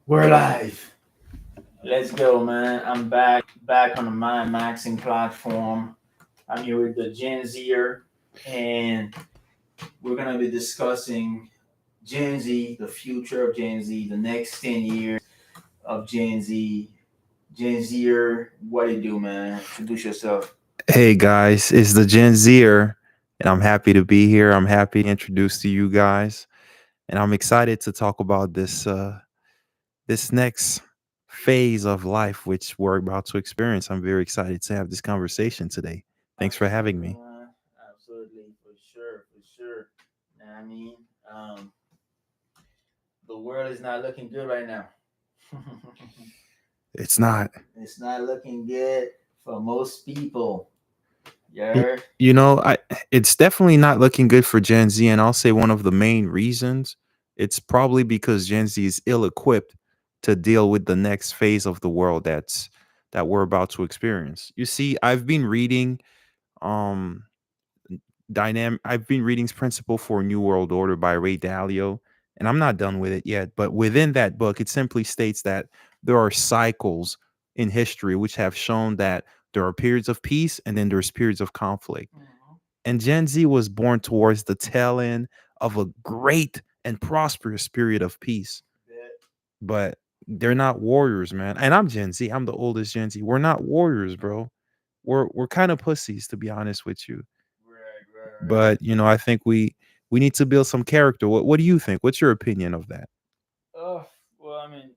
We're live. Let's go, man. I'm back on the Mind Maxing platform. I'm here with the Gen Zer, and we're gonna be discussing Gen Z, the future of Gen Z, the next 10 years of Gen Z. Gen Zer, what do you do, man? Introduce yourself. Hey guys, it's the Gen Zer, and I'm happy to be here. I'm happy to introduce to you guys, and I'm excited to talk about this next phase of life which we're about to experience. I'm very excited to have this conversation today. Thanks for having Absolutely, me. man. Absolutely, for sure. Know what I mean, um, the world is not looking good right now. It's not, It's not looking good for most people. You y- heard? I it's definitely not looking good for Gen Z, and I'll say one of the main reasons it's probably because Gen Z is ill-equipped to deal with the next phase of the world that we're about to experience. You see, um I've been reading Principle for a New World Order by Ray Dalio, and I'm not done with it yet. But within that book, it simply states that there are cycles in history which have shown that there are periods of peace and then there's periods of conflict. Mm-hmm. And Gen Z was born towards the tail end of a great and prosperous period of peace. Bet. But they're not warriors, man. And I'm Gen Z. I'm the oldest Gen Z. We're not warriors, bro. We're kind of pussies, to be honest with you. Right. But I think we need to build some character. What do you think? What's your opinion of that? Oh, well, I mean,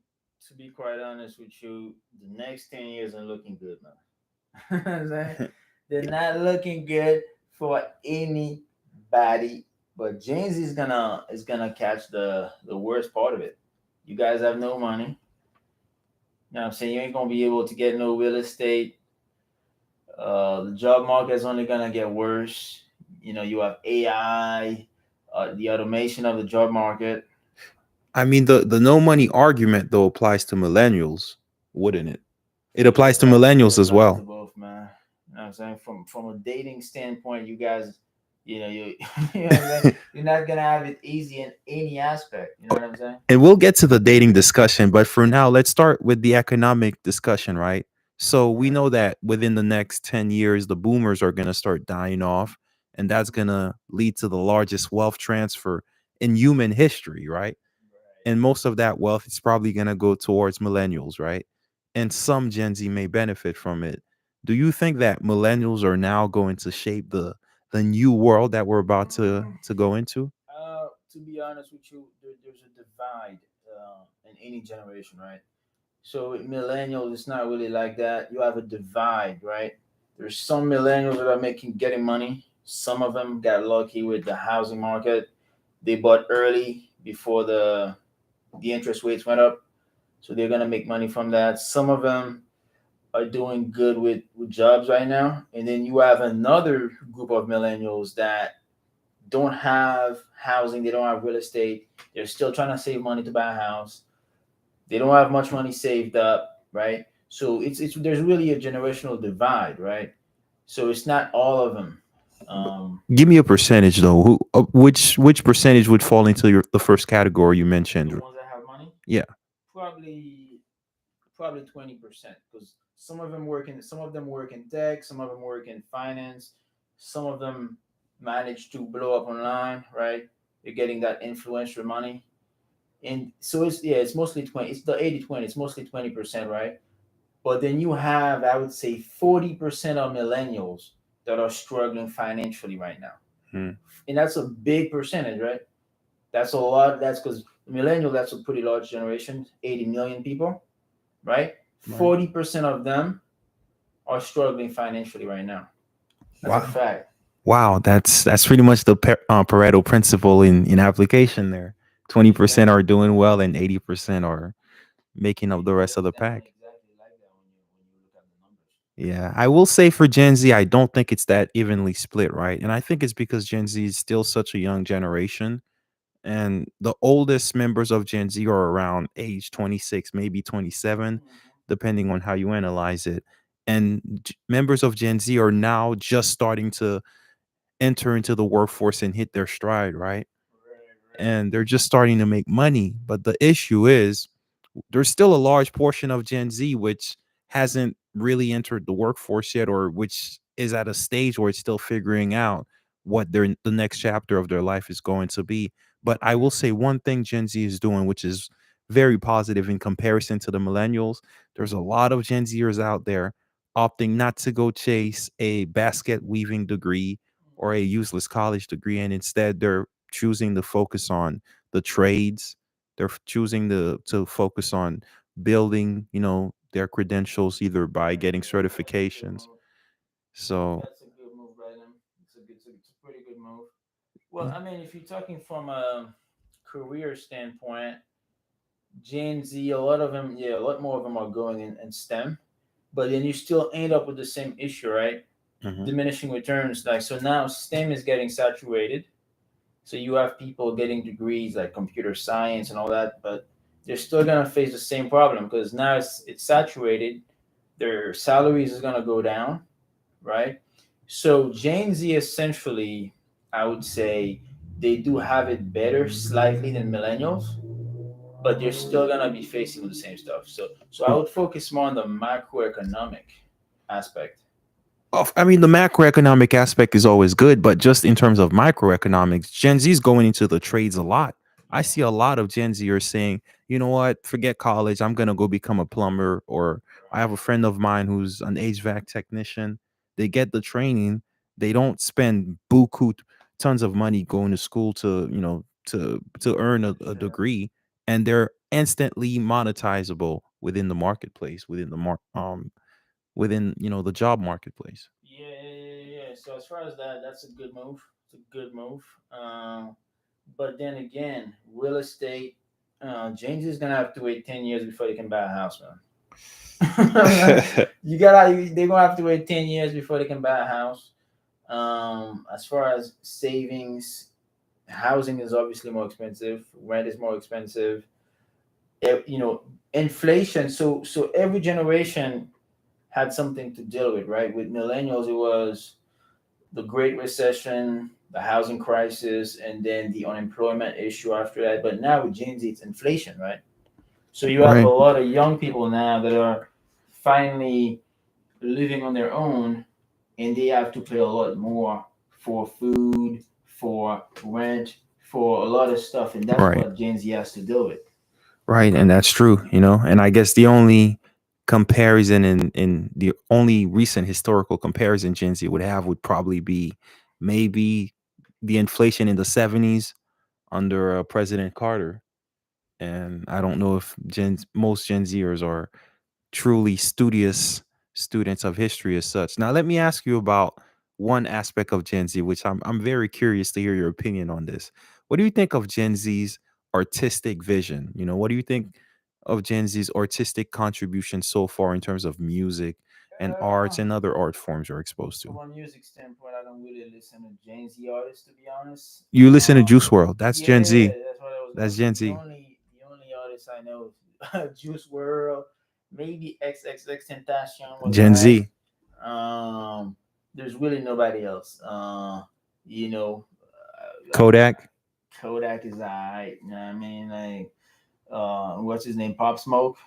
to be quite honest with you, the next 10 years are looking good, man. I'm saying? They're not looking good for anybody, but James is gonna catch the worst part of it. You guys have no money. You know what I'm saying? You ain't gonna be able to get no real estate. The job market is only gonna get worse. You have AI, the automation of the job market. I mean, the no money argument though applies to millennials, wouldn't it? It applies to It millennials as applies to well. both, man. You know what I'm saying? From a dating standpoint, you guys, you you know what I'm saying? You're not gonna have it easy in any aspect. You know what I'm saying? And we'll get to the dating discussion, but for now, let's start with the economic discussion, right? So we Right. know that within the next 10 years, the boomers are going to start dying off, and that's going to lead to the largest wealth transfer in human history, right? And most of that wealth is probably going to go towards millennials, right? And some Gen Z may benefit from it. Do you think that millennials are now going to shape the new world that we're about Right. to go into? To be honest with you, there's a divide in any generation, right? So with millennials, it's not really like that. You have a divide, right? There's some millennials that are getting money. Some of them got lucky with the housing market. They bought early before the interest rates went up, so they're gonna make money from that. Some of them are doing good with jobs right now, and then you have another group of millennials that don't have housing, they don't have real estate, they're still trying to save money to buy a house, they don't have much money saved up, right? So it's there's really a generational divide, right? So it's not all of them. Um, Give me a percentage though. Which percentage would fall into the first category you the mentioned? ones that have money, Yeah. probably probably 20%, because some of them work in tech, some of them work in finance, some of them manage to blow up online, right? You're getting that influential money. And so it's mostly 20, it's the 80-20, it's mostly 20%, right? But then you have, I would say, 40% of millennials that are struggling financially right now. Hmm. And that's a big percentage, right? That's a lot. That's because millennial, that's a pretty large generation, 80 million people, right? Right. 40% of them are struggling financially right now. That's a Wow. fact. Wow. That's pretty much the Pareto principle in application there. 20% Exactly. are doing well, and 80% are making up the It's rest of the definitely pack. exactly like that when you look at the numbers. Yeah, I will say for Gen Z, I don't think it's that evenly split, right? And I think it's because Gen Z is still such a young generation, and the oldest members of Gen Z are around age 26, maybe 27, Mm-hmm. depending on how you analyze it. And members of Gen Z are now just starting to enter into the workforce and hit their stride, right? Right, right. And they're just starting to make money. But the issue is there's still a large portion of Gen Z which hasn't really entered the workforce yet, or which is at a stage where it's still figuring out what the next chapter of their life is going to be. But I will say one thing Gen Z is doing, which is very positive in comparison to the millennials. There's a lot of Gen Zers out there opting not to go chase a basket weaving degree or a useless college degree, and instead they're choosing to focus on the trades. They're choosing to focus on building, their credentials either by getting That's a good certifications. move. So, That's a good move by them. It's a pretty good move. Well, I mean, if you're talking from a career standpoint, Gen Z, a lot of them, yeah, a lot more of them are going in STEM, but then you still end up with the same issue, right? mhm, Diminishing returns. Like, so now STEM is getting saturated. So you have people getting degrees like computer science and all that, but they're still gonna face the same problem because now it's saturated. Their salaries is gonna go down, right? So Gen Z essentially, I would say, they do have it better slightly than millennials, but you're still gonna be facing with the same stuff. So I would focus more on the macroeconomic aspect. I mean, the macroeconomic aspect is always good, but just in terms of microeconomics, Gen Z is going into the trades a lot. I Yeah. see a lot of Gen Zers saying, you know what, forget college. I'm going to go become a plumber. Or I have a friend of mine who's an HVAC technician. They get the training. They don't spend buku tons of money going to school to, to earn a Yeah. degree. And they're instantly monetizable within the marketplace, within, the job marketplace. Yeah. So as far as that, that's a good move. It's a good move. But then again, real estate, James is gonna have to wait 10 years before they can buy a house, man. They're gonna have to wait 10 years before they can buy a house. As far as savings, housing is obviously more expensive. Rent is more expensive. Inflation. So every generation had something to deal with, right? With millennials, it was the Great Recession, the housing crisis, and then the unemployment issue after that. But now with Gen Z, it's inflation, right? So you have a Right. lot of young people now that are finally living on their own, and they have to pay a lot more for food, for rent, for a lot of stuff, and that's Right. what Gen Z has to deal with. Right, and that's true. And I guess the only comparison in the only recent historical comparison Gen Z would have would probably be maybe the inflation in the 70s under President Carter. And I don't know if most Gen Zers are truly studious students of history as such. Now, let me ask you about one aspect of Gen Z, which I'm very curious to hear your opinion on this. What do you think of Gen Z's artistic vision? What do you think of Gen Z's artistic contribution so far in terms of music and arts Uh, and other art forms you're exposed from to? a music standpoint, I don't really listen to Gen Z artists, to be honest. You listen to Juice World. That's Gen Yeah, Z. that's what I was gonna That's say. Gen The Z. only the only artist I know is Juice World, maybe XXX Tentacion was Gen alright. Z. There's really nobody else. Like Kodak. Kodak is alright. You know what I mean? Like, what's his name? Pop Smoke.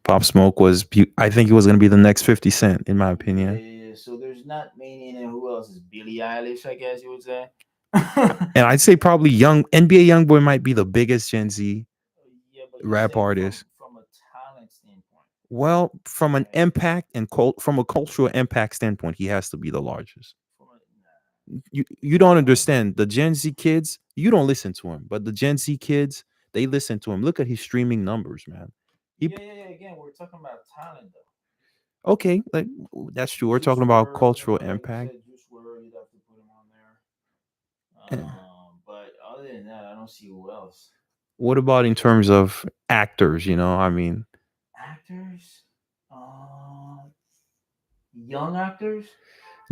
Pop Smoke I think he was going to be the next 50 Cent, in my opinion. Yeah. So there's not many. And then who else is Billie Eilish? I guess you would say. And I'd say probably young NBA YoungBoy might be the biggest Gen Z Yeah, but you're rap saying from artist. from a talent standpoint, Well, from an right? impact and from a cultural impact standpoint, he has to be the largest. From a You don't understand the Gen Z kids. You don't listen to him, but the Gen Z kids, they listen to him. Look at his streaming numbers, man. He yeah. Again, we're talking about talent though. Okay, like that's true. We're Juice talking about World, cultural like you impact. said, Juice World, you'd have to put him on there. Eh, But other than that, I don't see who else. What about in terms of actors? I mean, Actors, um, young actors.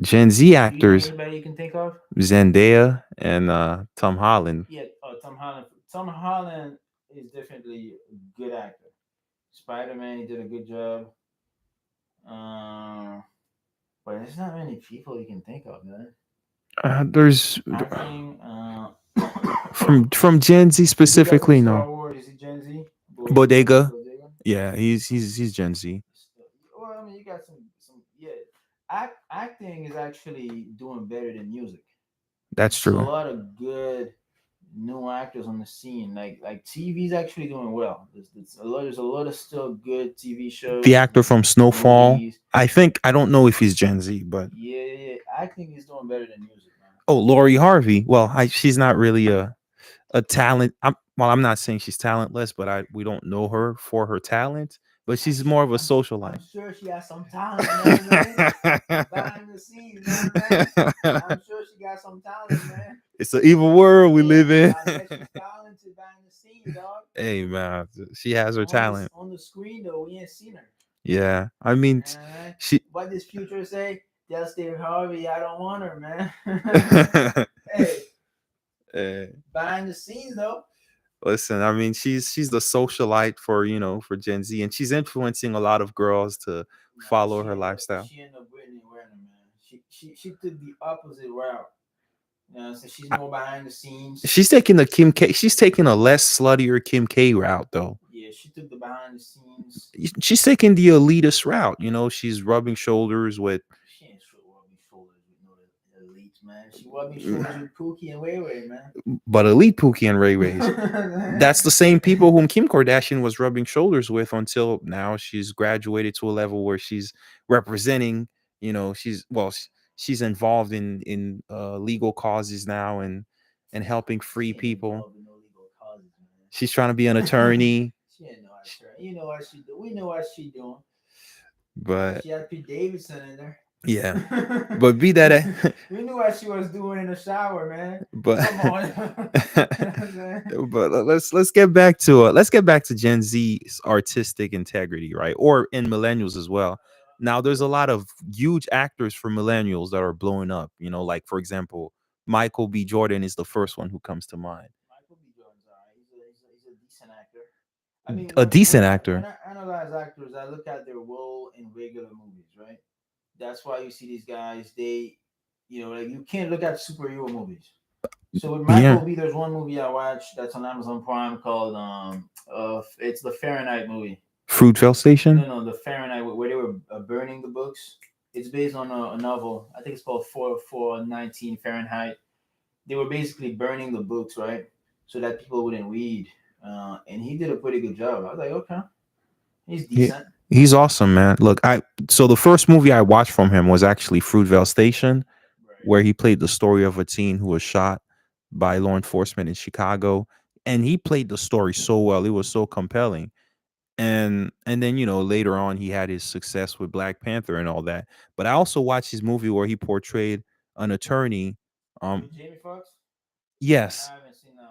Gen Z Do you know actors, anybody you can think of? Zendaya and Tom Holland. Yeah, Tom Holland. Tom Holland is definitely a good actor. Spider Man, he did a good job. Um, but there's not many people you can think of, man. There's Acting. from Gen Z You got from specifically, no. Star Wars. Is he Gen Z? Bodega. Bodega. Yeah, he's Gen Z. Well, I mean, you got some yeah. Acting is actually doing better than music. That's It's a true. lot of good new actors on the scene. Like TV's actually doing well. There's a lot of still good TV The shows, actor from Snowfall. movies. I don't know if he's Gen Z, but Yeah, yeah, yeah. Acting is doing better than music, man. oh, Lori Harvey. Well, she's not really a talent. I'm not saying she's talentless, but I we don't know her for her talent. But I'm she's more sure of a I'm socialite. sure she has some talent, man, behind the scenes, man. I'm sure she got some talent, man. It's an evil world we Yeah, live in. I bet she's talented behind the scenes, dog. Hey man, she has her talent. On the screen though, we ain't seen her. Yeah, I mean, she. What does Future say? Tell Steve Harvey I don't want her, man. Hey, Eh, behind the scenes though. listen, I mean, she's the socialite for for Gen Z, and she's influencing a lot of girls to Nah, follow her lifestyle. she ended up Brittany Renner, man. She took the opposite route. You know, so she's I- more behind the scenes. She's taking the Kim K. She's taking a less sluttier Kim K route, though. Yeah, she took the behind the scenes. She's taking the elitist route. She's rubbing shoulders with. She ain't sure rubbing shoulders with no elites, man. She rubbing shoulders with Pookie and Way Way, man. But elite Pookie and Ray Ray's. That's the same people whom Kim Kardashian was rubbing shoulders with until now she's graduated to a level where she's representing, she's involved in legal causes now and helping free She ain't people. involved in no legal causes, man. She's trying to be an attorney, She ain't no attorney. You know what she do? We know what she doing. but She had Pete Davidson in there. yeah. But be that we knew what she was doing in the shower, man. but Come on. You know what I'm saying? but let's get back to Gen Z's artistic integrity, right? Or in millennials as well. Now there's a lot of huge actors for millennials that are blowing up. Like for example, Michael B. Jordan is the first one who comes to mind. Michael B. Jordan's alright. He's a decent actor. I mean, A decent when actor. I analyze actors, I look at their role in regular movies, right? That's why you see these guys. Like you can't look at superhero movies. So with Michael Yeah. B, there's one movie I watched that's on Amazon Prime called it's the Fahrenheit movie. Fruitvale Station. No, the Fahrenheit where they were burning the books. It's based on a novel. I think it's called 419 Fahrenheit. They were basically burning the books, right, so that people wouldn't read. And he did a pretty good job. I was like, okay, he's He, decent. he's awesome, man. Look, so the first movie I watched from him was actually Fruitvale Station, Right. where he played the story of a teen who was shot by law enforcement in Chicago, and he played the story so well. It was so compelling. And then later on he had his success with Black Panther and all that. But I also watched his movie where he portrayed an attorney. With Jamie Foxx? Yes, I haven't seen that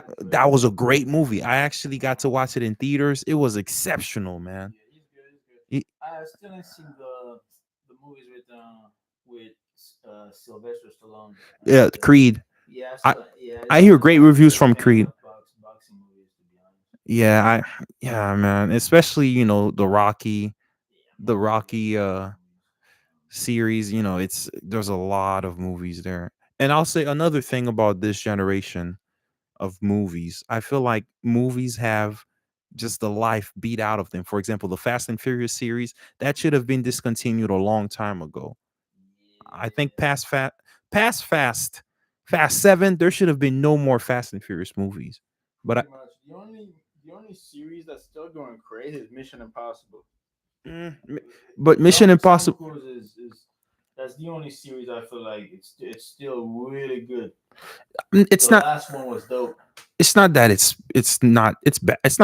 one. that that was a great movie. I actually got to watch it in theaters. It was exceptional, man. Yeah, he's good. He's good. He- I still ain't seen the movies with Sylvester Stallone. yeah, Creed. Yeah, I yeah. I hear great reviews from Creed. Boxing movies, to be honest. Yeah, man. Especially the Rocky series. There's a lot of movies there. And I'll say another thing about this generation of movies. I feel like movies have just the life beat out of them. For example, the Fast and Furious series that should have been discontinued a long time ago. I think Yeah, past Fast 7, there should have been no more Fast and Furious movies. But pretty much. The only series that's still going crazy is Mission Impossible. Mm, mi- but Mission Tom Impossible, Cruise is that's the only series I feel like it's still really good. it's The not. last one was dope. It's not that it's not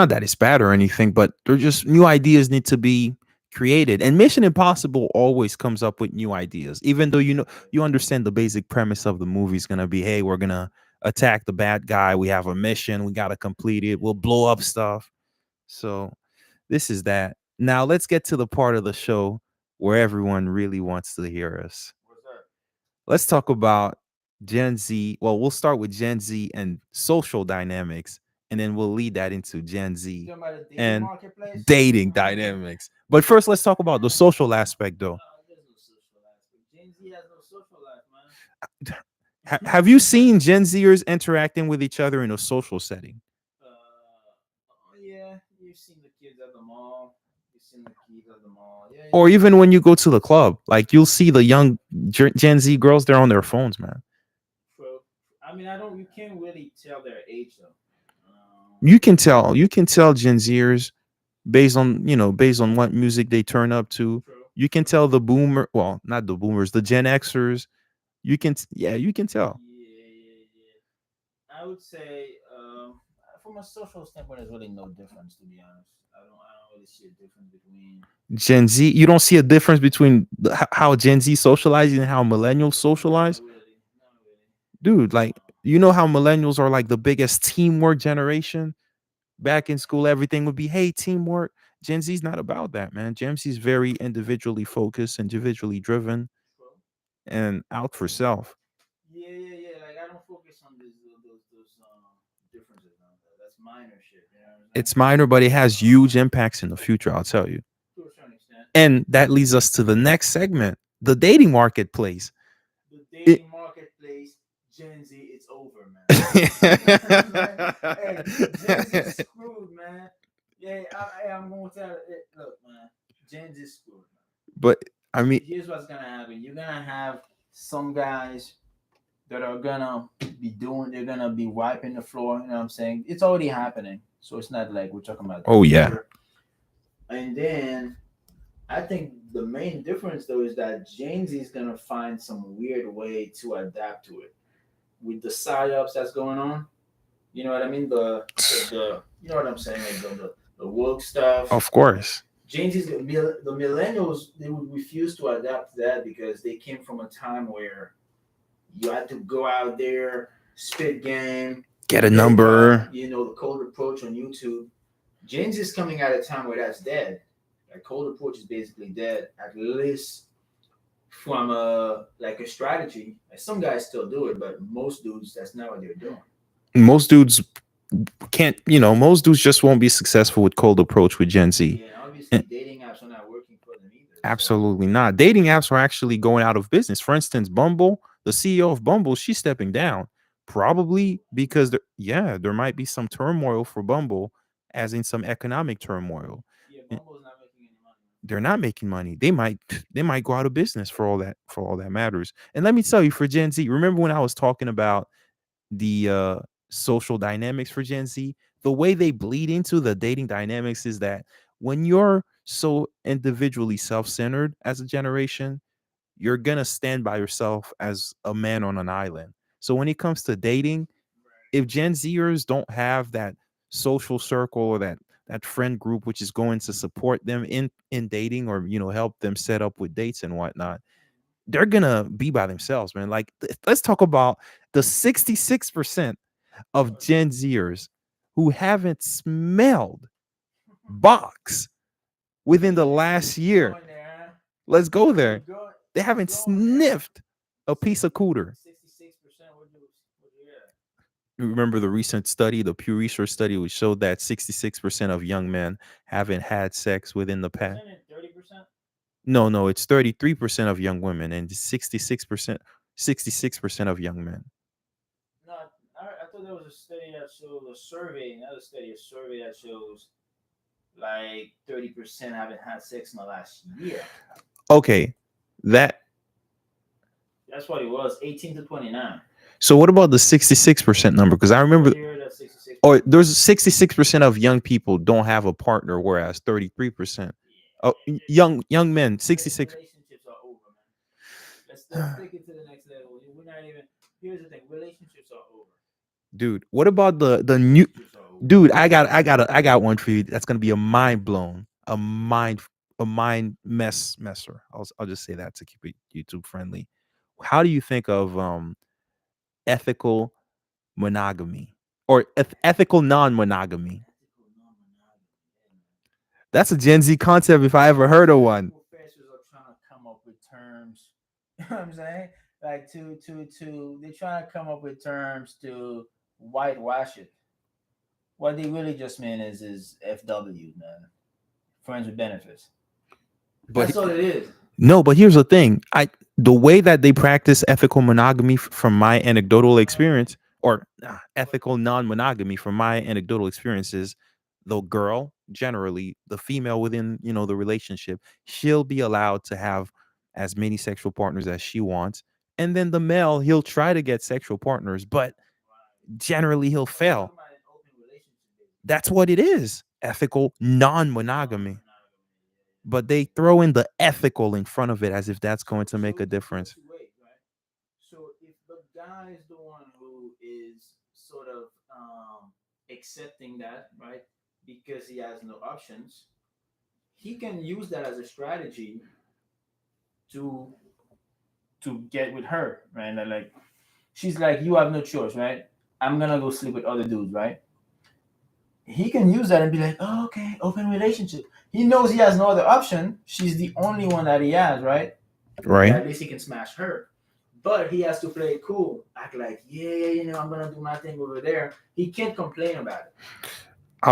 that it's bad or anything, but they're just new ideas need to be created. And Mission Impossible always comes up with new ideas, even though you understand the basic premise of the movie is gonna be, hey, we're gonna attack the bad guy. We have a mission. We gotta complete it. We'll blow up stuff. So this is that. Now let's get to the part of the show where everyone really wants to hear us. What's that? Let's talk about Gen Z. Well, we'll start with Gen Z and social dynamics, and then we'll lead that into Gen You Z talking about the dating and marketplace? dating dynamics. But first, let's talk about the social aspect, though. There's no social life. Gen Z has no social life, man. Have you seen Gen Zers interacting with each other in a social setting? Oh yeah, you've seen the kids at the mall. You seen the kids at the mall. Yeah, Or yeah. even when you go to the club, like you'll see the young Gen Z girls, they're on their phones, man. True. I mean, I don't. You can't really tell their age though. You can tell Gen Zers based on, based on what music they turn up to. True. You can tell the boomer, well, not the boomers, the Gen Xers. Yeah, you can tell. Yeah, yeah, yeah. I would say, from a social standpoint, there's really no difference. To be honest, I don't really see a difference between. Gen Z, you don't see a difference between how Gen Z socializing and how millennials socialize, Not really. Not really. dude. Like, you know how millennials are like the biggest teamwork generation. Back in school, everything would be, hey, teamwork. Gen Z's not about that, man. Gen Z's very individually focused, individually driven, True. and out for self. Yeah, yeah, yeah. Like I don't focus on those differences. Now. That's minor shit. You know what I'm saying? It's minor, but it has huge impacts in the future, I'll tell you. To a certain extent. And that leads us to the next segment, the dating marketplace. The It- dating marketplace, Gen Z, it's over, man. Hey, Gen Z screwed, man. Yeah, I'm gonna tell it. Look, man, Gen Z screwed, man. But I mean, Here's what's gonna happen. You're gonna have some guys that are gonna they're gonna be wiping the floor. You know what I'm saying? It's already happening. So it's not like we're talking about. Oh, yeah. And then I think the main difference though is that Gen Z is gonna find some weird way to adapt to it with the psyops that's going on. You know what I mean? The you know what I'm saying? Like the woke stuff. of course. Gen Z's the millennials they would refuse to adapt to that because they came from a time where you had to go out there, spit game, Get a number. the cold approach on YouTube. Gen Z is coming at a time where that's dead. Like cold approach is basically dead, at least from a strategy. Like some guys still do it, but most dudes that's not what they're doing. Most dudes can't, most dudes just won't be successful with cold approach with Gen Z. Yeah, and obviously dating apps are not working for them either. Absolutely not. Dating apps are actually going out of business. For instance, Bumble, the CEO of Bumble, she's stepping down. Probably because there might be some turmoil for Bumble, as in some economic turmoil. Yeah, And Bumble's not making any money. they're not making money. They might go out of business for all that matters. And let me tell you, for Gen Z, remember when I was talking about the social dynamics for Gen Z? The way they bleed into the dating dynamics is that when you're so individually self-centered as a generation, you're gonna stand by yourself as a man on an island. So when it comes to dating, if Gen Zers don't have that social circle or that friend group which is going to support them in dating, or help them set up with dates and whatnot, they're gonna be by themselves, man. Like, let's talk about the 66% of Gen Zers who haven't smelled box within the last year. Going there, huh? Let's go there. Go- They haven't going there. sniffed a piece of cooter. 66%. What do you get? You remember the recent study, the Pew Research study, which showed that 66% of young men haven't had sex within the past. Isn't it 30%? No, it's 33% of young women and 66% of young men. No, I thought there was a study that showed a survey that shows like 30% haven't had sex in the last year. Okay, that. That's what it was, 18 to 29. So what about the 66% number? Because I remember, Here, that's 66. or there's 66% of young people don't have a partner, whereas 33%. Oh, young men, 66. Relationships are over, man. Let's take it to the next level. We're not even. Here's the thing: relationships are over. Dude, what about the new? Relationships are over. Dude, I got one for you. That's gonna be a mind blown, a mind messer. I'll just say that to keep it YouTube friendly. How do you think of ethical monogamy or ethical non-monogamy? That's a Gen Z concept if I ever heard of one. Professors are trying to come up with terms. You know what I'm saying? Like they're trying to come up with terms to whitewash it. What they really just mean is FW, man. Friends with benefits. But That's all it is. no, but here's the thing. The way that they practice ethical monogamy from my anecdotal experience, or ethical non-monogamy from my anecdotal experiences, the girl, generally the female within, the relationship, she'll be allowed to have as many sexual partners as she wants. And then the male, he'll try to get sexual partners, but generally he'll Oh, you're fail. talking about an open relationship, basically. That's what it is. Ethical non-monogamy. But they throw in the ethical in front of it as if that's going to make a difference. Wait, right? So if the guy is the one who is sort of accepting that, right, because he has no options, he can use that as a strategy to get with her, right? Like she's like, you have no choice, right? I'm gonna go sleep with other dudes, right? He can use that and be like, oh, okay, open relationship. He knows he has no other option. She's the only one that he has, right? Right. At least he can smash her. But he has to play it cool, act like, yeah, I'm gonna do my thing over there. He can't complain about it.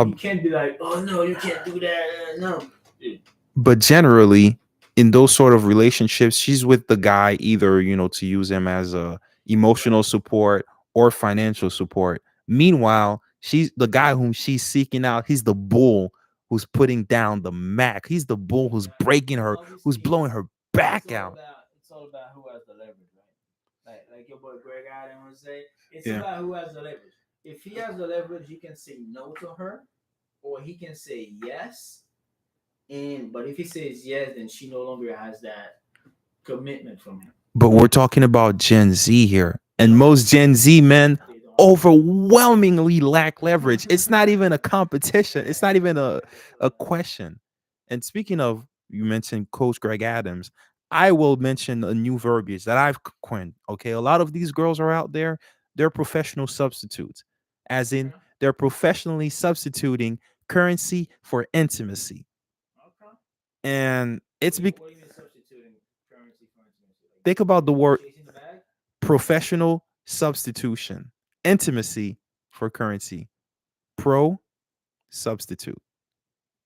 He can't be like, oh no, you can't do that. No. But generally, in those sort of relationships, she's with the guy either, to use him as a emotional support or financial support. Meanwhile, she's the guy whom she's seeking out. He's the bull who's putting down the Mac. He's the bull who's breaking her, who's blowing her back out. It's all about who has the leverage, right? Like your boy Greg Adams would say, it's about who has the leverage. If he has the leverage, he can say no to her, or he can say yes. But if he says yes, then she no longer has that commitment from him. But we're talking about Gen Z here, and most Gen Z men overwhelmingly lack leverage. It's not even a competition. It's not even a question. And speaking of, you mentioned Coach Greg Adams. I will mention a new verbiage that I've coined. Okay, a lot of these girls are out there. They're professional substitutes, as in they're professionally substituting currency for intimacy. And it's What do you mean substituting currency for intimacy? Think about the word professional substitution, intimacy for currency, pro substitute.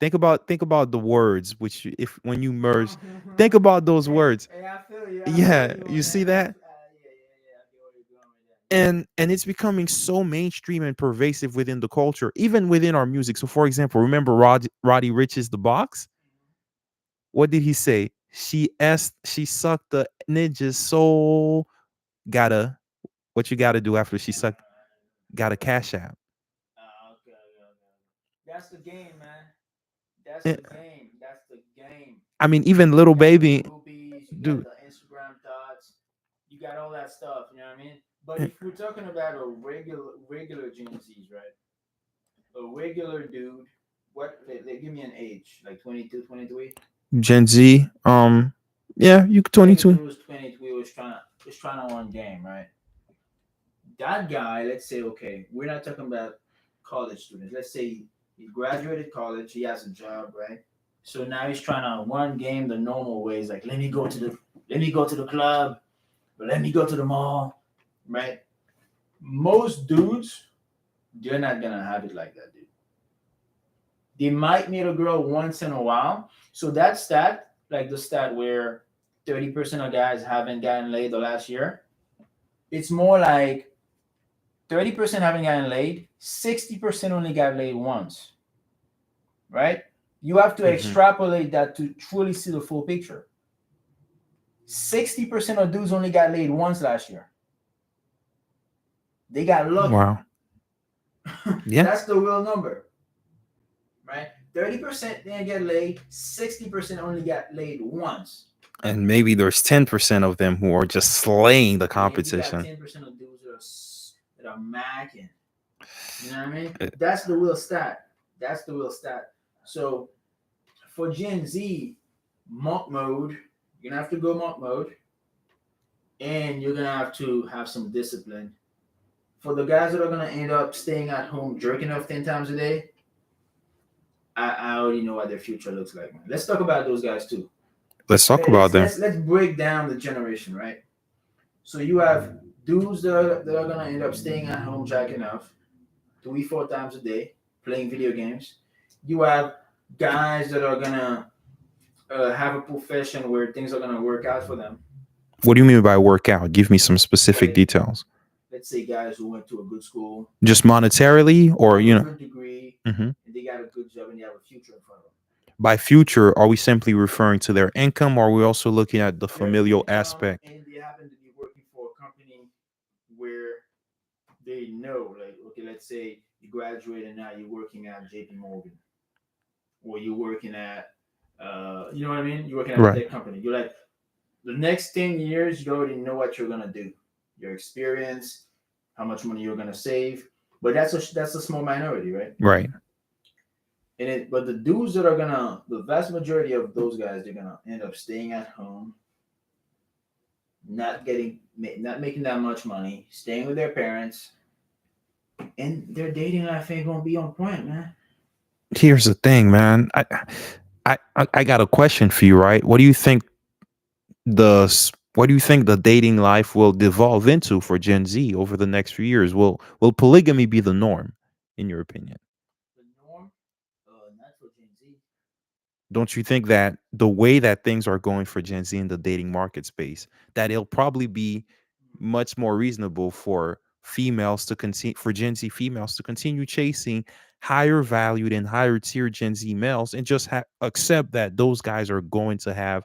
Think about the words which if when you merge, think about those words. Hey, I feel you. Yeah, you see that? And it's becoming so mainstream and pervasive within the culture, even within our music. So for example, remember Roddy Rich's The Box? What did he say? She sucked the ninja's soul. What you gotta do after she sucked? Got a cash app. Okay. That's the game, man. That's the game. That's the game. I mean, even Little Baby, dude. The Instagram thoughts. You got all that stuff. You know what I mean? But if we're talking about a regular Gen Zs, right? A regular dude. What? They give me an age, like 22, 23. Gen Z, yeah, you 22. Was 23. Was trying to win game, right? That guy, let's say, okay, we're not talking about college students. Let's say he graduated college, he has a job, right? So now he's trying to run game the normal ways, like let me go to the club, but let me go to the mall, right? Most dudes, they're not gonna have it like that, dude. They might meet a girl once in a while. So that stat, like the stat where 30% of guys haven't gotten laid the last year, it's more like 30% haven't gotten laid, 60% only got laid once. Right? You have to extrapolate that to truly see the full picture. 60% of dudes only got laid once last year. They got lucky. Wow. Yeah. That's the real number. Right? 30% didn't get laid, 60% only got laid once. And maybe there's 10% of them who are just slaying the competition. 10% of dudes that are macking. You know what I mean? That's the real stat. So for Gen Z, monk mode, you're gonna have to go monk mode, and you're gonna have to have some discipline. For the guys that are gonna end up staying at home jerking off 10 times a day, I already know what their future looks like, man. Let's talk about those guys too. Let's talk about them. Let's break down the generation, right? So you have dudes that are gonna end up staying at home jacking off 3-4 times a day, playing video games. You have guys that are gonna have a profession where things are gonna work out for them. What do you mean by work out? Give me some specific details. Let's say guys who went to a good school. Just monetarily, or good degree, Mhm. and they got a good job and they have a future in front of them. By future, are we simply referring to their income, or are we also looking at the Their familial income, aspect? and they happen to be working for a company where they know, like, okay, let's say you graduate and now you're working at JP Morgan, or you're working at, you know what I mean? You're working at a Right. tech company. You're like, the next 10 years, you already know what you're going to do, your experience, how much money you're going to save. But that's a small minority, right? Right. But the dudes that are gonna, the vast majority of those guys, they're gonna end up staying at home, not making that much money, staying with their parents, and their dating life ain't gonna be on point, man. Here's the thing, man. I got a question for you, right? What do you think the dating life will devolve into for Gen Z over the next few years? Will polygamy be the norm, in your opinion? The norm, not for Gen Z. Don't you think that the way that things are going for Gen Z in the dating market space, that it'll probably be much more reasonable for females to continue, for Gen Z females to continue chasing higher valued and higher tier Gen Z males, and just accept that those guys are going to have,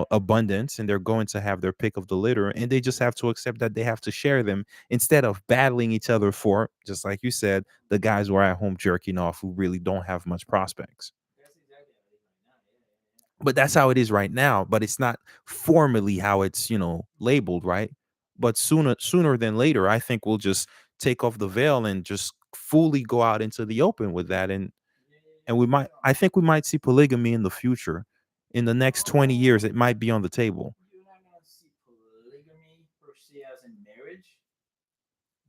abundance, and they're going to have their pick of the litter, and they just have to accept that they have to share them, instead of battling each other for, just like you said, the guys who are at home jerking off who really don't have much prospects. That's exactly how it is right now. Yeah, yeah, But that's how it is right now, but it's not formally how it's, labeled, right? But sooner than later, I think we'll just take off the veil and just fully go out into the open with that. and yeah, yeah, and yeah. we might I think we might see polygamy in the future. In the next 20 years, it might be on the table. You're not gonna see polygamy per se as in marriage,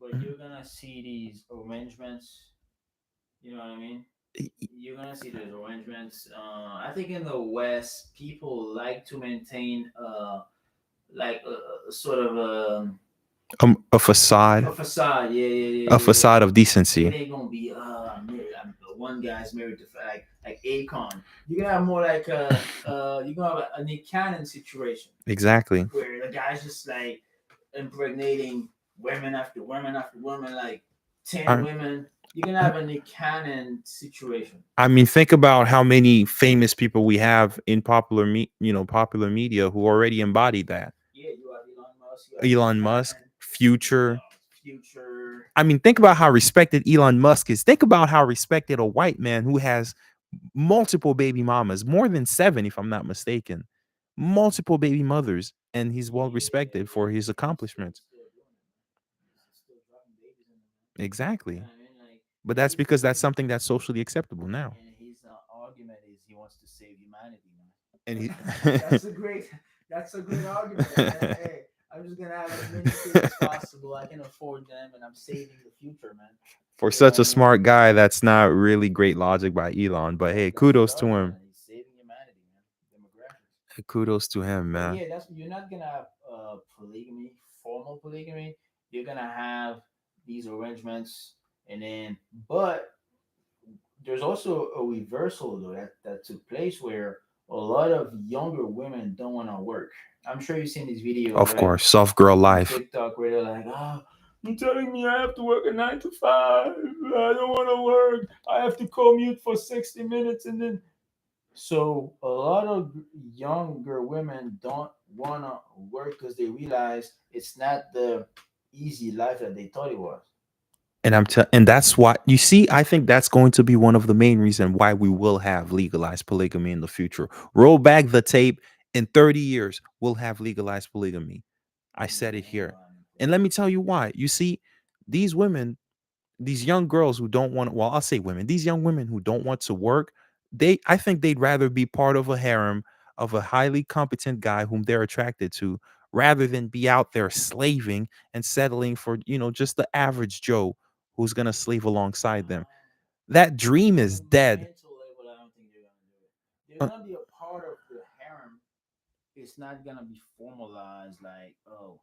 but Mhm. you're gonna see these arrangements. You know what I mean? You're gonna see those arrangements. I think in the West, people like to maintain like a sort of A facade, a facade. Yeah, yeah, yeah, a yeah, yeah. facade of It decency. ain't gonna be one guy's married to like Akon. You're gonna have more like you're gonna have a Nick Cannon situation Exactly. where the guy's just like impregnating women after women after women, like 10 I, women. You're gonna have a Nick Cannon situation. I mean, think about how many famous people we have in popular media who already embodied that. Yeah, you have Elon Musk, you have Nick Elon Musk, Cannon, Future. Future. I mean, think about how respected Elon Musk is. Think about how respected a white man who has multiple baby mamas, more than 7, if I'm not mistaken, multiple baby mothers, and he's Yeah, well yeah, yeah, respected yeah. for his He's accomplishments. still doing it, man. He's still dropping babies in them, man. You Exactly. know what I mean? Like But that's he's because that's something that's socially acceptable now. and his argument is he wants to save humanity, man. And he that's a great that's a great argument, man. Hey, I'm just gonna have as many kids as possible. I can afford them, and I'm saving the future, man. for You know such what a I mean? smart guy, that's not really great logic by Elon, but hey, That's good kudos to argument. him. He's saving humanity, man. Demographics. Kudos to him, But man. yeah, that's you're not gonna have polygamy, formal polygamy. You're gonna have these arrangements, and then but there's also a reversal though that took place where a lot of younger women don't want to work. I'm sure you've seen these videos, Of right, course, soft girl on life. TikTok where they're like, "Oh, you're telling me I have to work a 9 to 5? I don't want to work. I have to commute for 60 minutes, and then." So a lot of younger women don't want to work because they realize it's not the easy life that they thought it was. And that's why, you see, I think that's going to be one of the main reasons why we will have legalized polygamy in the future. Roll back the tape, in 30 years we'll have legalized polygamy. I said it Man, here. man, And let me tell you why. You see, these women, these young girls who don't want, well, I'll say women, these young women who don't want to work, I think they'd rather be part of a harem of a highly competent guy whom they're attracted to, rather than be out there slaving and settling for, just the average Joe who's going to slave alongside them. That dream on is a dead. mental level, I don't think they're gonna do it. They're Uh, gonna be a part of the harem. It's not gonna be formalized like, oh,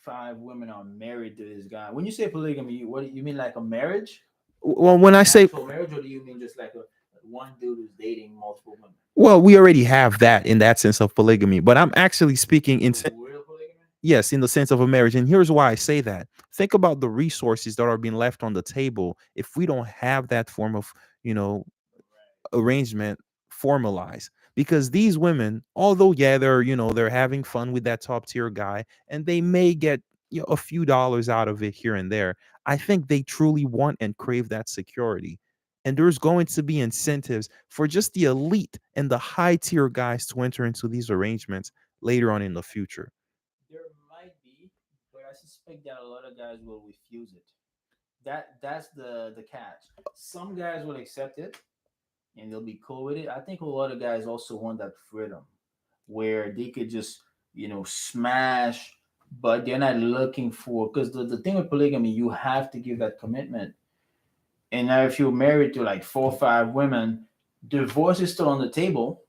5 women are married to this guy. When you say polygamy, what do you mean, like a marriage, well, when I an say, actual marriage, or do you mean just like a one dude who's dating multiple women? well, we already have that in that sense of polygamy, but I'm actually speaking in So real polygamy? Yes, in the sense of a marriage. And here's why I say that. Think about the resources that are being left on the table if we don't have that form of, you know, arrangement formalized. Because these women, although yeah, they're having fun with that top tier guy, and they may get a few dollars out of it here and there. I think they truly want and crave that security. And there's going to be incentives for just the elite and the high tier guys to enter into these arrangements later on in the future. There might be, but I suspect that a lot of guys will refuse it. That's the catch. Some guys will accept it and they'll be cool with it. I think a lot of guys also want that freedom where they could just, smash, but they're not looking for, because the thing with polygamy, you have to give that commitment. And now if you're married to like 4 or 5 women, divorce is still on the table,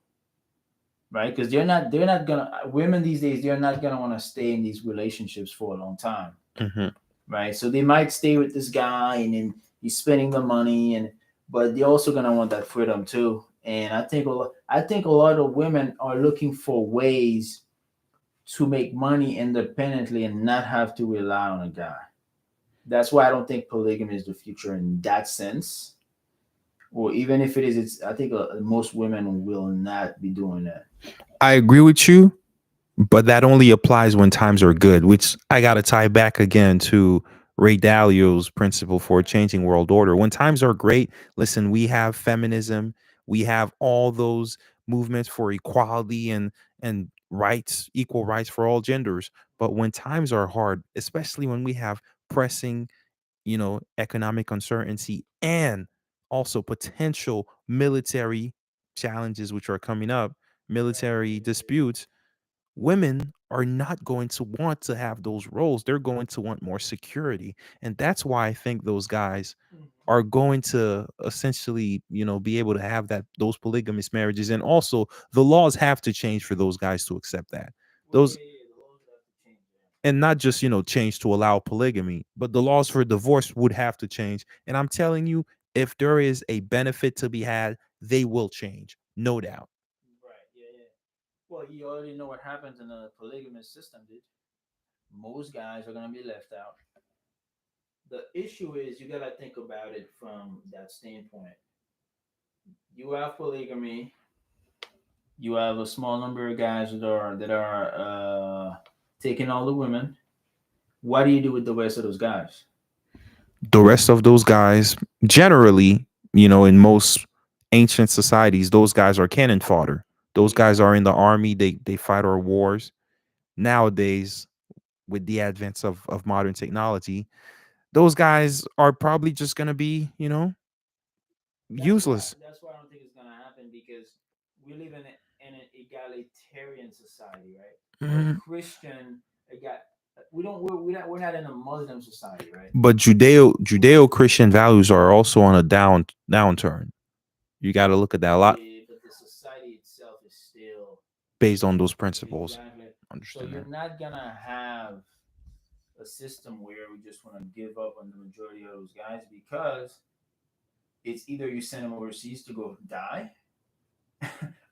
right? Because they're not gonna women these days, they're not gonna want to stay in these relationships for a long time, Mhm. right? So they might stay with this guy and then he's spending the money, and but they're also gonna want that freedom too. And I think a lot of women are looking for ways to make money independently and not have to rely on a guy. That's why I don't think polygamy is the future in that sense. Or even if it is, it's I think most women will not be doing that. I agree with you, but that only applies when times are good, which I got to tie back again to Ray Dalio's principle for a changing world order. When times are great, listen, we have feminism, we have all those movements for equality and rights, equal rights for all genders. But when times are hard, especially when we have pressing, economic uncertainty and also potential military challenges which are coming up, military disputes, women are not going to want to have those roles. They're going to want more security. And that's why I think those guys Mhm. are going to essentially, be able to have those polygamous marriages. And also the laws have to change for those guys to accept that. Well, Those yeah, the laws have to change. Yeah. and not just, change to allow polygamy, but the laws for divorce would have to change. And I'm telling you, if there is a benefit to be had, they will change. No doubt. Right. Yeah. Yeah. Well, you already know what happens in a polygamous system, dude. Most guys are gonna be left out. The issue is you gotta think about it from that standpoint. You have polygamy. You have a small number of guys that are taking all the women. What do you do with the rest of those guys? The rest of those guys, generally, in most ancient societies, those guys are cannon fodder. Those guys are in the army. They fight our wars. Nowadays, with the advance of modern technology, those guys are probably just gonna be, That's why. useless. That's why I don't think it's gonna happen because we live in an egalitarian society, right? Or a Mhm. Christian. We don't. We're not in a Muslim society, right? But Judeo Christian values are also on a downturn. You got to look at that a lot Yeah, but the society itself is still based on those principles. exactly. So Understand you're that? not gonna have a system where we just want to give up on the majority of those guys because it's either you send them overseas to go die,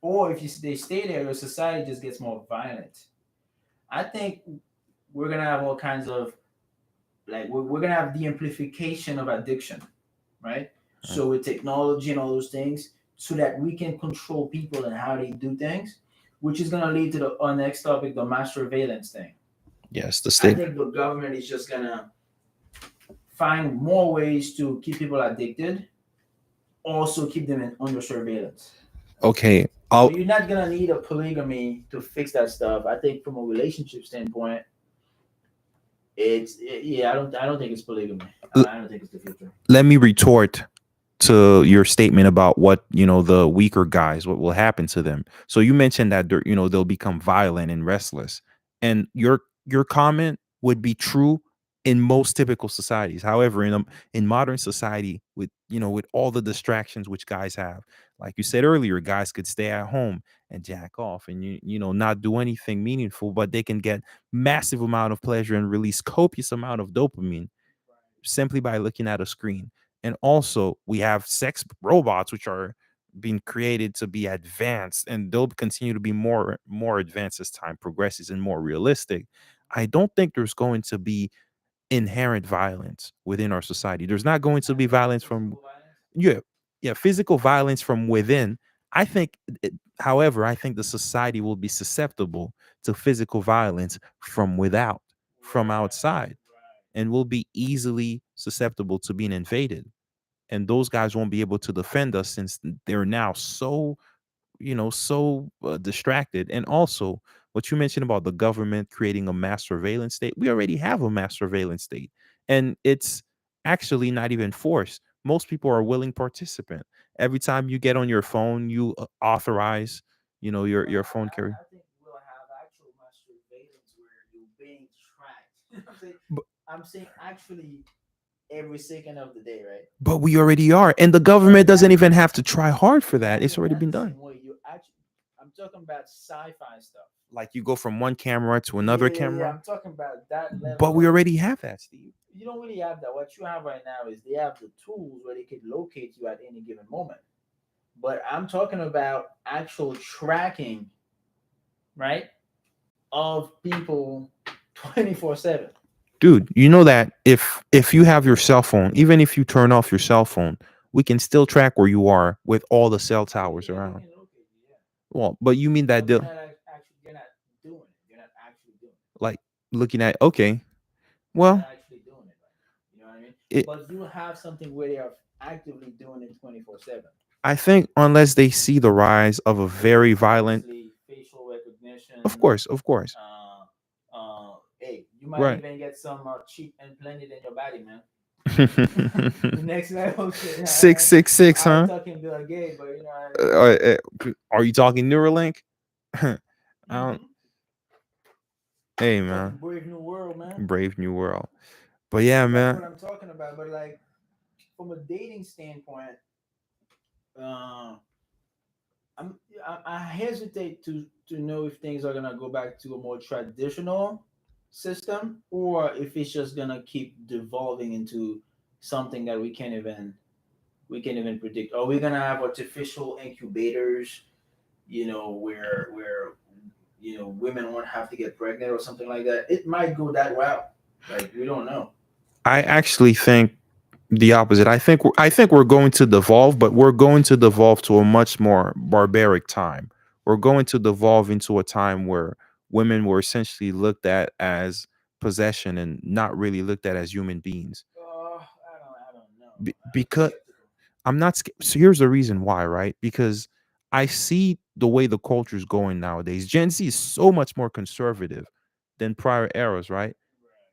or if they stay there, your society just gets more violent. I think we're gonna have all kinds of we're gonna have the amplification of addiction, right? Mm. So with technology and all those things, so that we can control people and how they do things, which is gonna lead to our next topic, the mass surveillance thing. Yes, the I state. think the government is just gonna find more ways to keep people addicted, also keep them under surveillance. Okay, So I'll you're not gonna need a polygamy to fix that stuff. I think from a relationship standpoint, yeah. I don't think it's polygamy. l- I don't think it's the future. let me retort to your statement about what the weaker guys, what will happen to them. So you mentioned that they'll become violent and restless, and your comment would be true in most typical societies. However, in modern society, with with all the distractions which guys have, like you said earlier, guys could stay at home and jack off and not do anything meaningful, but they can get massive amount of pleasure and release copious amount of dopamine simply by looking at a screen. And also, we have sex robots, which are being created to be advanced, and they'll continue to be more advanced as time progresses and more realistic. I don't think there's going to be inherent violence within our society. There's not going to be violence from, Physical violence. yeah, yeah, physical violence from within. I think, however, I think the society will be susceptible to physical violence from without, from Right, outside, right. and will be easily susceptible to being invaded. And those guys won't be able to defend us since they're now so, so distracted. And also, what you mentioned about the government creating a mass surveillance state, we already have a mass surveillance state, and it's actually not even forced. Most people are willing participant. Every time you get on your phone, you authorize, your Well, phone carrier. I think we'll have actual mass surveillance where you're being tracked. You know what I'm saying? but, I'm saying actually every second of the day, right? but we already are, and the But government doesn't even have to try hard for that. not It's even already that been the done. same way. You actually, I'm talking about sci-fi stuff. Like you go from one camera to Yeah, another yeah, yeah. camera, I'm talking about that but level we of. already have that, Steve. You don't really have that. What you have right now is they have the tools where they can locate you at any given moment. But I'm talking about actual tracking, right, of people 24/7. Dude, you know that if you have your cell phone, even if you turn off your cell phone, we can still track where you are with all the cell Yeah, towers yeah, we around. can locate you, yeah. Well, but you mean that But the you're not doing it. You're not actually doing it. like looking at, okay, You're not well, actually doing it right now. You know what I mean? it But you have something where they are actively doing it 24/7. I think unless they see the rise of a very violent, Obviously, facial of recognition. course, of course. Hey, you might Right. even get some chip implanted in your body, man. The next level shit. 666, I ain't huh? talking Bill Gates, but you know what I Uh, mean. are you talking Neuralink? I don't. Hmm. Hey, Talking man, Brave New World, man. Brave New World. But yeah, That's what man. I'm talking about. But like from a dating standpoint, uh, I hesitate to know if things are gonna go back to a more traditional system or if it's just gonna keep devolving into something that we can't even predict. Are we gonna have artificial incubators? Where women won't have to get pregnant or something like that. It might go that route. Like we don't know. I actually think the opposite. I think we're going to devolve, but we're going to devolve to a much more barbaric time. We're going to devolve into a time where women were essentially looked at as possession and not really looked at as human beings. I don't know. I'm Because skeptical. I'm not so here's the reason why, right? Because I see the way the culture's going nowadays. Gen Z is so much more conservative than prior eras, right?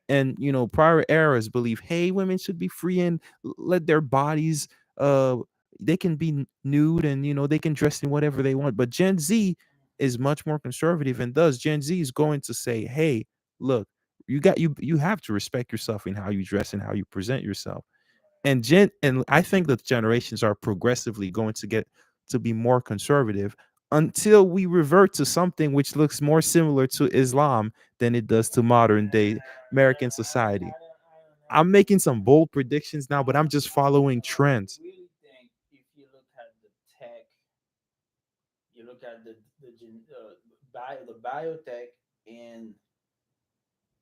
And prior eras believe, hey, women should be free and let their bodies, uh they can be nude, and they can dress in whatever they want. But Gen Z is much more conservative, and thus Gen Z is going to say, hey, look, you have to respect yourself in how you dress and how you present yourself. And I think the generations are progressively going to get to be more conservative until we revert to something which looks more similar to Islam than it does to modern day American society. I don't know, I'm man. making some bold predictions now, but I'm just following I trends. really think if you look at the tech, you look at the biotech and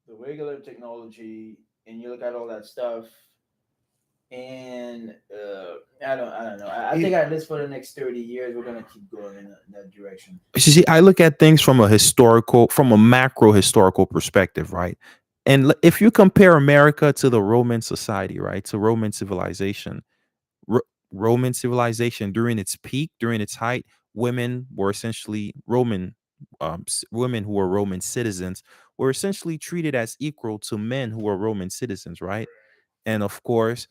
the regular technology, and you look at all that stuff, and I don't know. I It, think at least for the next 30 years, we're gonna keep going in that direction. you see, I look at things from a macro historical perspective, right? And if you compare America to the Roman society, right, to Roman civilization, Ro- Roman civilization during its peak, during its height, women were essentially women who were Roman citizens were essentially treated as equal to men who were Roman citizens, right? And of course,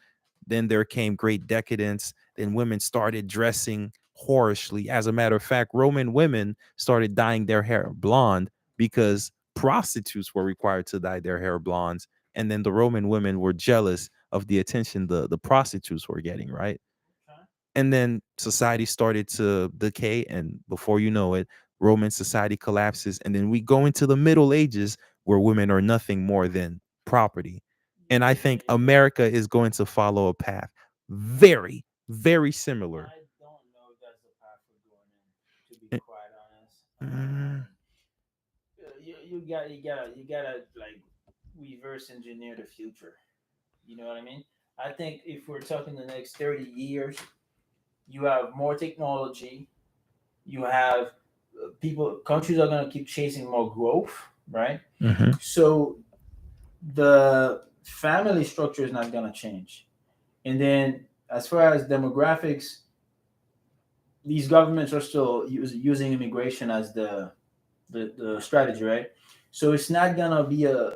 then there came great decadence. Then women started dressing whorishly. As a matter of fact, Roman women started dyeing their hair blonde because prostitutes were required to dye their hair blondes. And then the Roman women were jealous of the attention the prostitutes were getting, right? Okay. And then society started to decay, and before you know it, Roman society collapses, and then we go into the Middle Ages where women are nothing more than property. And I Yeah, think yeah. America is going to follow a path very, very similar. I don't know if that's the path we're going in. To be Eh, quite honest, mm, you gotta like reverse engineer the future. You know what I mean? I think if we're talking the next 30 years, you have more technology. You have people, countries are gonna keep chasing more growth, right? Hmm. So the family structure is not gonna change. And then as far as demographics, these governments are still using immigration as the strategy, right? So it's not gonna be a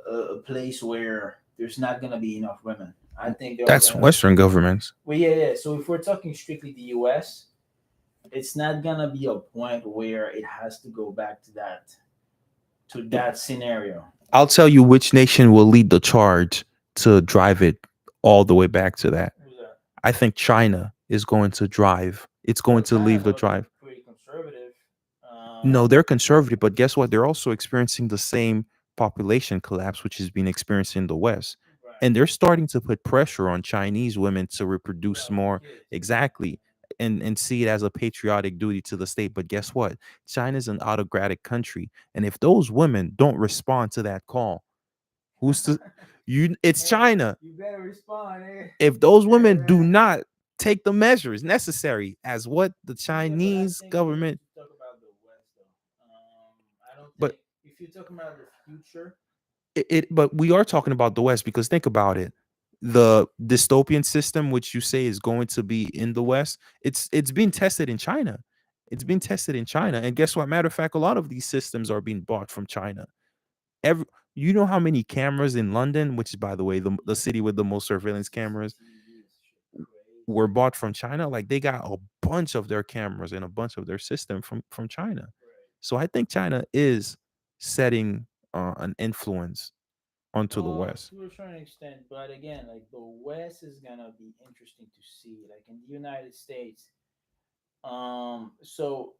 place where there's not gonna be enough women. I think there are That's gonna. Western governments. Well, yeah. So if we're talking strictly the U.S., it's not gonna be a point where it has to go back to that scenario. I'll tell you which nation will lead the charge to drive it all the way back to that. Who's that? I think China is going to drive. It's going Well, to leave China's the already drive. pretty conservative. No, they're conservative, but guess what? They're also experiencing the same population collapse which has been experienced in the West. Right. And they're starting to put pressure on Chinese women to To reproduce have more more. kids. Exactly. And see it as a patriotic duty to the state. But guess what? China's an autocratic country. And if those women don't respond to that call, who's to you it's Hey, China. you better respond, eh? If those Hey, women do man. not take the measures necessary as what the Yeah, but I Chinese think we need government, to talk about the West, though. I don't but think if you're talking about the future, but we are talking about the West because think about it. The dystopian system which you say is going to be in the West, it's being tested in China. It's been tested in China. And guess what? Matter of fact, a lot of these systems are being bought from China. Every You know how many cameras in London, which is by the way the city with the most surveillance cameras, CCTV is shit were crazy. bought from China? Like they got a bunch of their cameras and a bunch of their system from China. Right. So I think China is setting an influence onto the West. To a certain extent, but again, like the West is gonna be interesting to see. Like in the United States, so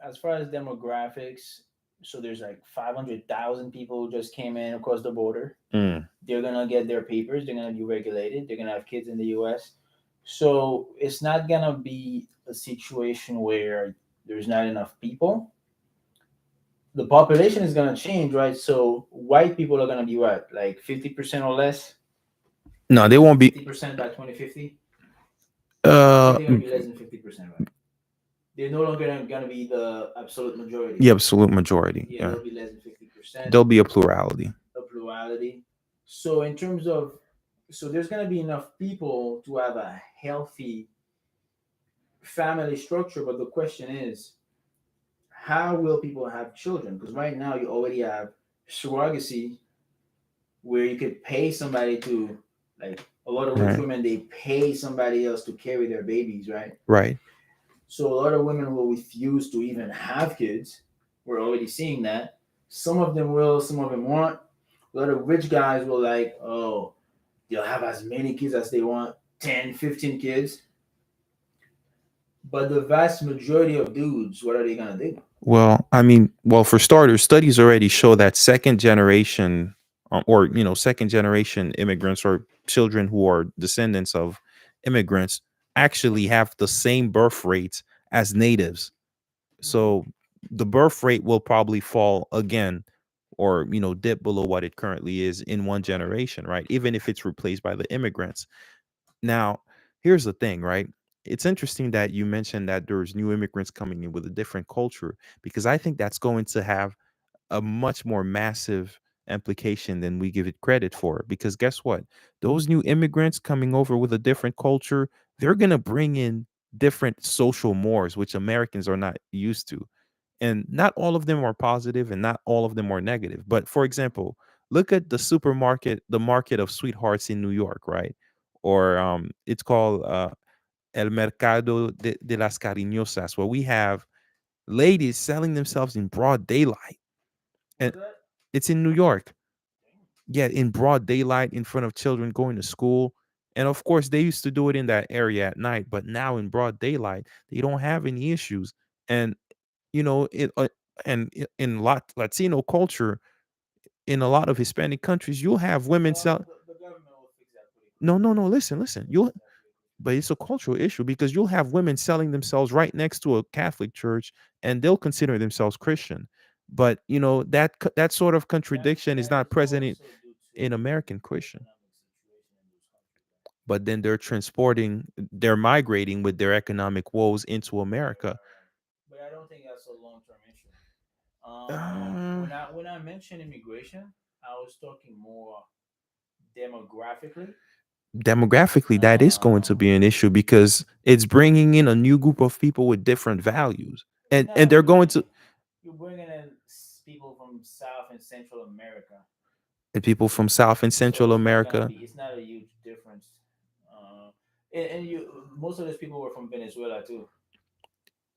as far as demographics, so there's like 500,000 people who just came in across the border. Mm. They're gonna get their papers. They're gonna be regulated. They're gonna have kids in the U.S. So it's not gonna be a situation where there's not enough people. The population is gonna change, right? So white people are gonna be what, like 50% or less, No, they won't be. 50% by 2050. I think Uh, they're gonna be less than 50%, right? They're no longer gonna be the absolute majority. the absolute majority. Yeah, Yeah, they'll be less than 50%. there'll be a plurality. A plurality. So in terms of, so there's gonna be enough people to have a healthy family structure, but the question is, how will people have children? Because right now you already have surrogacy, where you could pay somebody to, like a lot of rich Right, women, they pay somebody else to carry their babies, right? right. So a lot of women will refuse to even have kids. We're already seeing that. Some of them will, some of them won't. A lot of rich guys will like, oh, they'll have as many kids as they want, 10, 15 kids. But the vast majority of dudes, what are they gonna do? Well, I mean, well, for starters, studies already show that second generation, or second generation immigrants or children who are descendants of immigrants actually have the same birth rates as natives. Mhm. So the birth rate will probably fall again, or dip below what it currently is in one Right. generation, right? Even if it's replaced by the immigrants. Now, here's the thing, right? It's interesting that you mentioned that there's new immigrants coming in with a different culture, because I think that's going to have a much more massive implication than we give it credit for. Because guess what? Those new immigrants coming over with a different culture, they're going to bring in different social mores, which Americans are not used to. And not all of them are positive and not all of them are negative. But for example, look at the supermarket, the market of sweethearts in New York, right? Or it's called El Mercado de las Cariñosas, where we have ladies selling themselves in broad daylight. And Where's that? it's in New York. Damn. Yeah, in broad daylight in front of children going to school. And of course, they used to do it in that area at night, but now in broad daylight, they don't have any issues. And it in Latino culture, in a lot of Hispanic countries, you'll have women Well, sell. the government will fix that pretty No, quickly. no, no. Listen. They'll You'll fix that pretty quickly. But it's a cultural issue because you'll have women selling themselves right next to a Catholic church, and they'll consider themselves Christian. But that sort of contradiction is That not is present also due in to American the Christian. economic situation in those countries. But then they're migrating with their economic woes into America. Right. But I don't think that's a long term issue. Uh, When I mentioned immigration, I was talking more demographically. Demographically, that is going to Um, be an issue because it's bringing in a new group of people with different values, and Not they're going really. to You're bringing in people from South and Central America, and people from South and so Central America. it's not a huge difference. Uh, and most of those people were from Venezuela too, who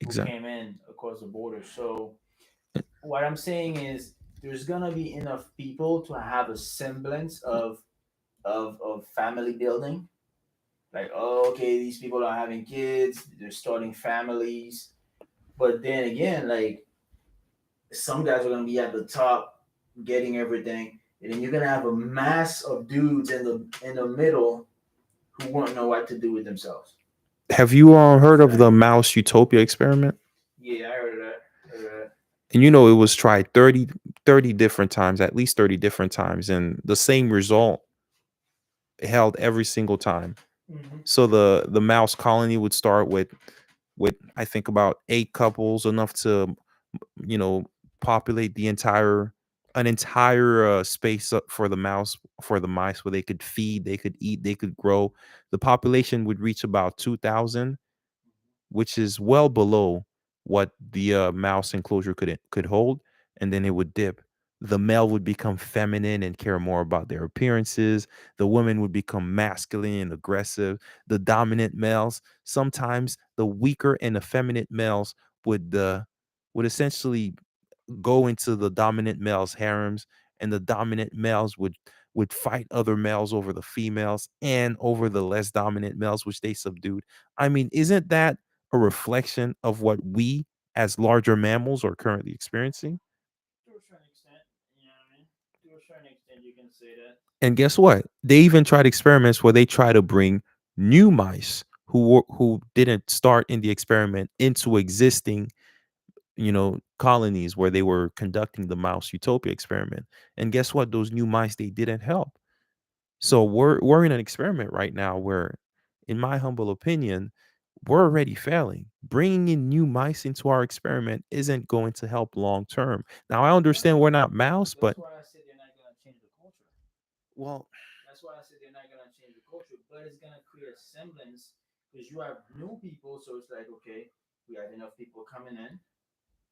Exactly. came in across the border. So what I'm saying is, there's gonna be enough people to have a semblance of family building. Like, oh, okay, these people are having kids, they're starting families. But then again, like, some guys are gonna be at the top getting everything, and then you're gonna have a mass of dudes in the middle who won't know what to do with themselves. Have you heard of the Like, Mouse Utopia experiment? yeah, I heard of that. Heard of that. And it was tried 30 different times, at least 30 different times, and the same result held every single time. Mm-hmm. So the mouse colony would start with I think about 8 couples, enough to you know populate an entire space up for the mice, where they could feed, they could eat, they could grow. The population would reach about 2,000, which is well below what the mouse enclosure could hold, and then it would dip. The male would become feminine and care more about their appearances. The women would become masculine and aggressive. The dominant males, sometimes the weaker and effeminate males, would essentially go into the dominant males' harems, and the dominant males would fight other males over the females and over the less dominant males, which they subdued. I mean, isn't that a reflection of what we as larger mammals are currently experiencing? To a certain extent, you know what I mean. To a certain extent, you can say that. And guess what? They even tried experiments where they try to bring new mice who didn't start in the experiment into existing colonies where they were conducting the mouse utopia experiment. And guess what? Those new mice, they didn't help. So we're in an experiment right now where, in my humble opinion, we're already failing. Bringing in new mice into our experiment isn't going to help long term. Now I understand we're not mouse, but That's why I said they're not gonna change the culture. well, That's why I said they're not gonna change the culture, but it's gonna create a semblance because you have new people. So it's like, okay, we have enough people coming in,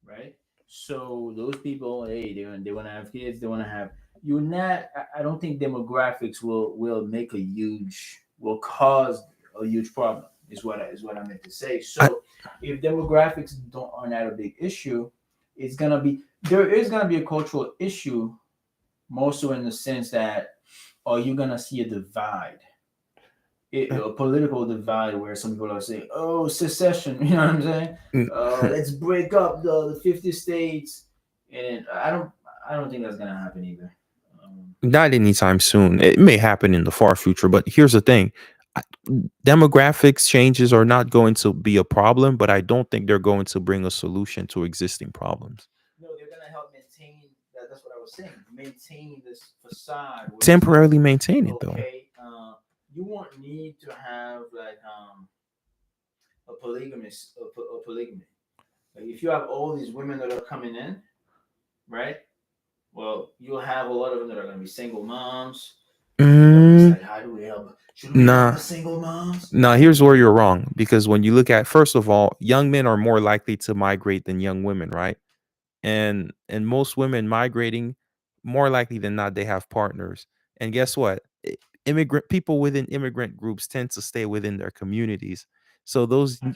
right? So those people, hey, they want to have kids. They want to have. You're not. I don't think demographics will make a huge will cause a huge problem. Is what I meant to say. I, So if demographics don't are not a big issue, there is gonna be a cultural issue, more so in the sense that, are you gonna see a divide, a political divide, where some people are saying, "Oh, secession," you know what I'm saying? Let's break up the 50 states, and I don't think that's gonna happen either. not anytime soon. It may happen in the far future, but here's the thing. I- Demographics changes are not going to be a problem, but I don't think they're going to bring a solution to existing problems. No, they're gonna help maintain that. That's what I was saying. Maintain this facade where it's like, Temporarily maintain it though. okay, you won't need to have like a polygamy. Like, if you have all these women that are coming in, right? Well, you'll have a lot of them that are going to be single moms. It's Mm, like, how do we help? Should we help nah. the single moms? Now, here's where you're wrong, because when you look at, first of all, young men are more likely to migrate than young women, right? And most women migrating, more likely than not, they have partners. And guess what? Immigrant people within immigrant groups tend to stay within their communities. So At first, but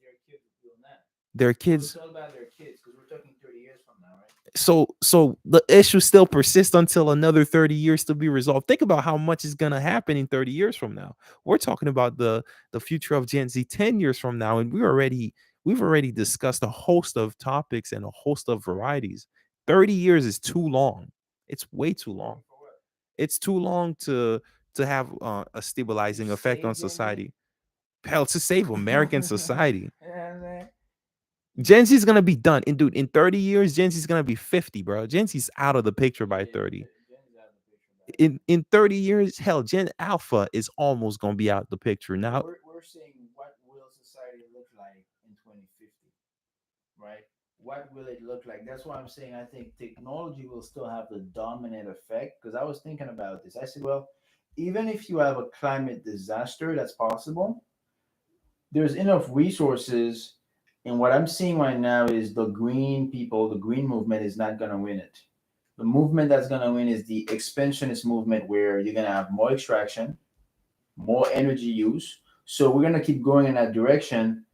their kids are doing that. their So kids it's all about their kids, because we're talking 30 years from now, right? so the issue still persists until another 30 years to be resolved. Think about how much is going to happen in 30 years from now. We're talking about the future of Gen Z 10 years from now, and we've already discussed a host of topics and a host of varieties. 30 years is too long. It's way too Too long long. for what? It's too long to have a To stabilizing effect on save Gen Z? society. Hell, to save American society. Yeah, man. Gen Z is gonna be done. And dude, in 30 years, Gen Z is gonna be 50, bro. Gen Z's out of the picture by 30. Jen's out of the picture by then. In 30 years, hell, Gen Alpha is almost gonna be out the picture. But Now, we're saying what will society look like in 2050, right? What will it look like? That's why I'm saying I think technology will still have the dominant effect. Because I was thinking about this. I said, well, even if you have a climate disaster, that's possible. There's enough resources. And what I'm seeing right now is the green people, the green movement is not going to win it. The movement that's going to win is the expansionist movement, where you're going to have more extraction, more energy use. So we're going to keep going in that direction,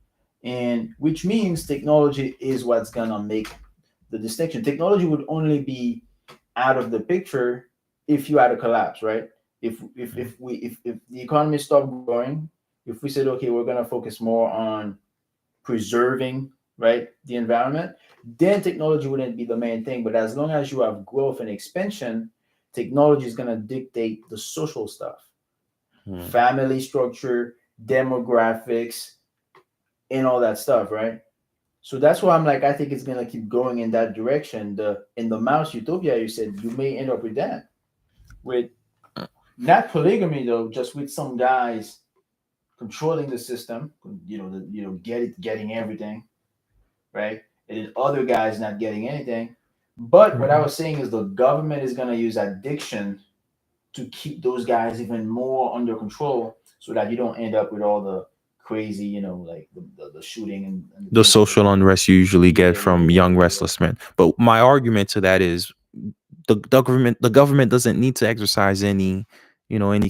and which means technology is what's going to make the distinction. Technology would only be out of the picture if you had a collapse, right? If the economy stopped growing, if we said, okay, we're going to focus more on preserving, right, the environment, then technology wouldn't be the main thing. But as long as you have growth and expansion, technology is going to dictate the social stuff, hmm, family structure, demographics, and all that stuff, right? So that's why I'm like, I think it's gonna keep going in that direction. The in the mouse utopia, you said you may end up with that, with not polygamy though, just with some guys controlling the system, getting everything, right? And then other guys not getting anything. But what I mhm. was saying is the government is gonna use addiction to keep those guys even more under control, so that you don't end up with all the crazy, like the shooting and the The things that. social unrest you usually Yeah, get yeah, from yeah, young yeah, yeah. restless men. But my argument to that is the government doesn't need to exercise any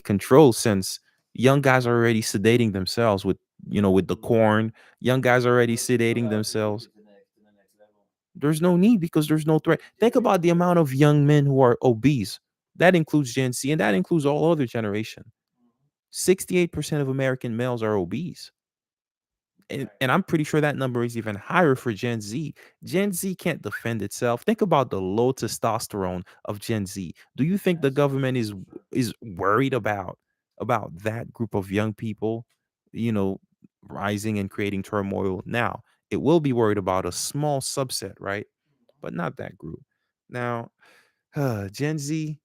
control, since young guys are already sedating themselves with the Mm. corn. Young guys are already You don't sedating gotta to take themselves. it to the next level. There's no need because there's no threat. Think about the amount of young men who are obese. That includes Gen Z and that includes all other generation. Mhm. 68% of American males are obese. Right. And I'm pretty sure that number is even higher for Gen Z. Gen Z can't defend itself. Think about the low testosterone of Gen Z. Do you think the That's for government sure, is for sure. is worried about that group of young people, you know, rising and creating turmoil? Now, it will be worried about a small subset, right? But not that group. Now, Gen Z,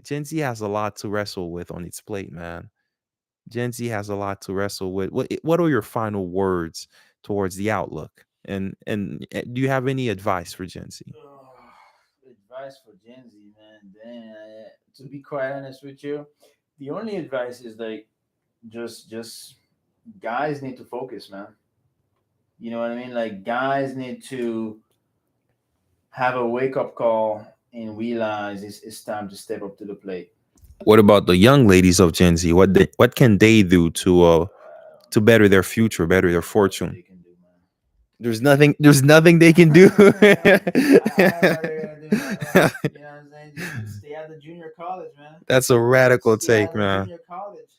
Gen Z has a lot to wrestle with on its plate, man. Gen Z has a lot to wrestle with. What are your final words towards the outlook? And do you have any advice for Gen Z? Oh, advice for Gen Z, man. Damn. To be quite honest with you, the only advice is like, just guys need to focus, man. You know what I mean? Like, guys need to have a wake up call and realize it's time to step up to the plate. What about the young ladies of Gen Z? What can they do to better their future, better their There's nothing fortune? they can do, man. There's nothing. There's nothing they can do. I don't know what they're gonna do, man. Well, you know what I'm saying? Just stay at the junior college, man. That's a radical Stay take, at the man. junior college.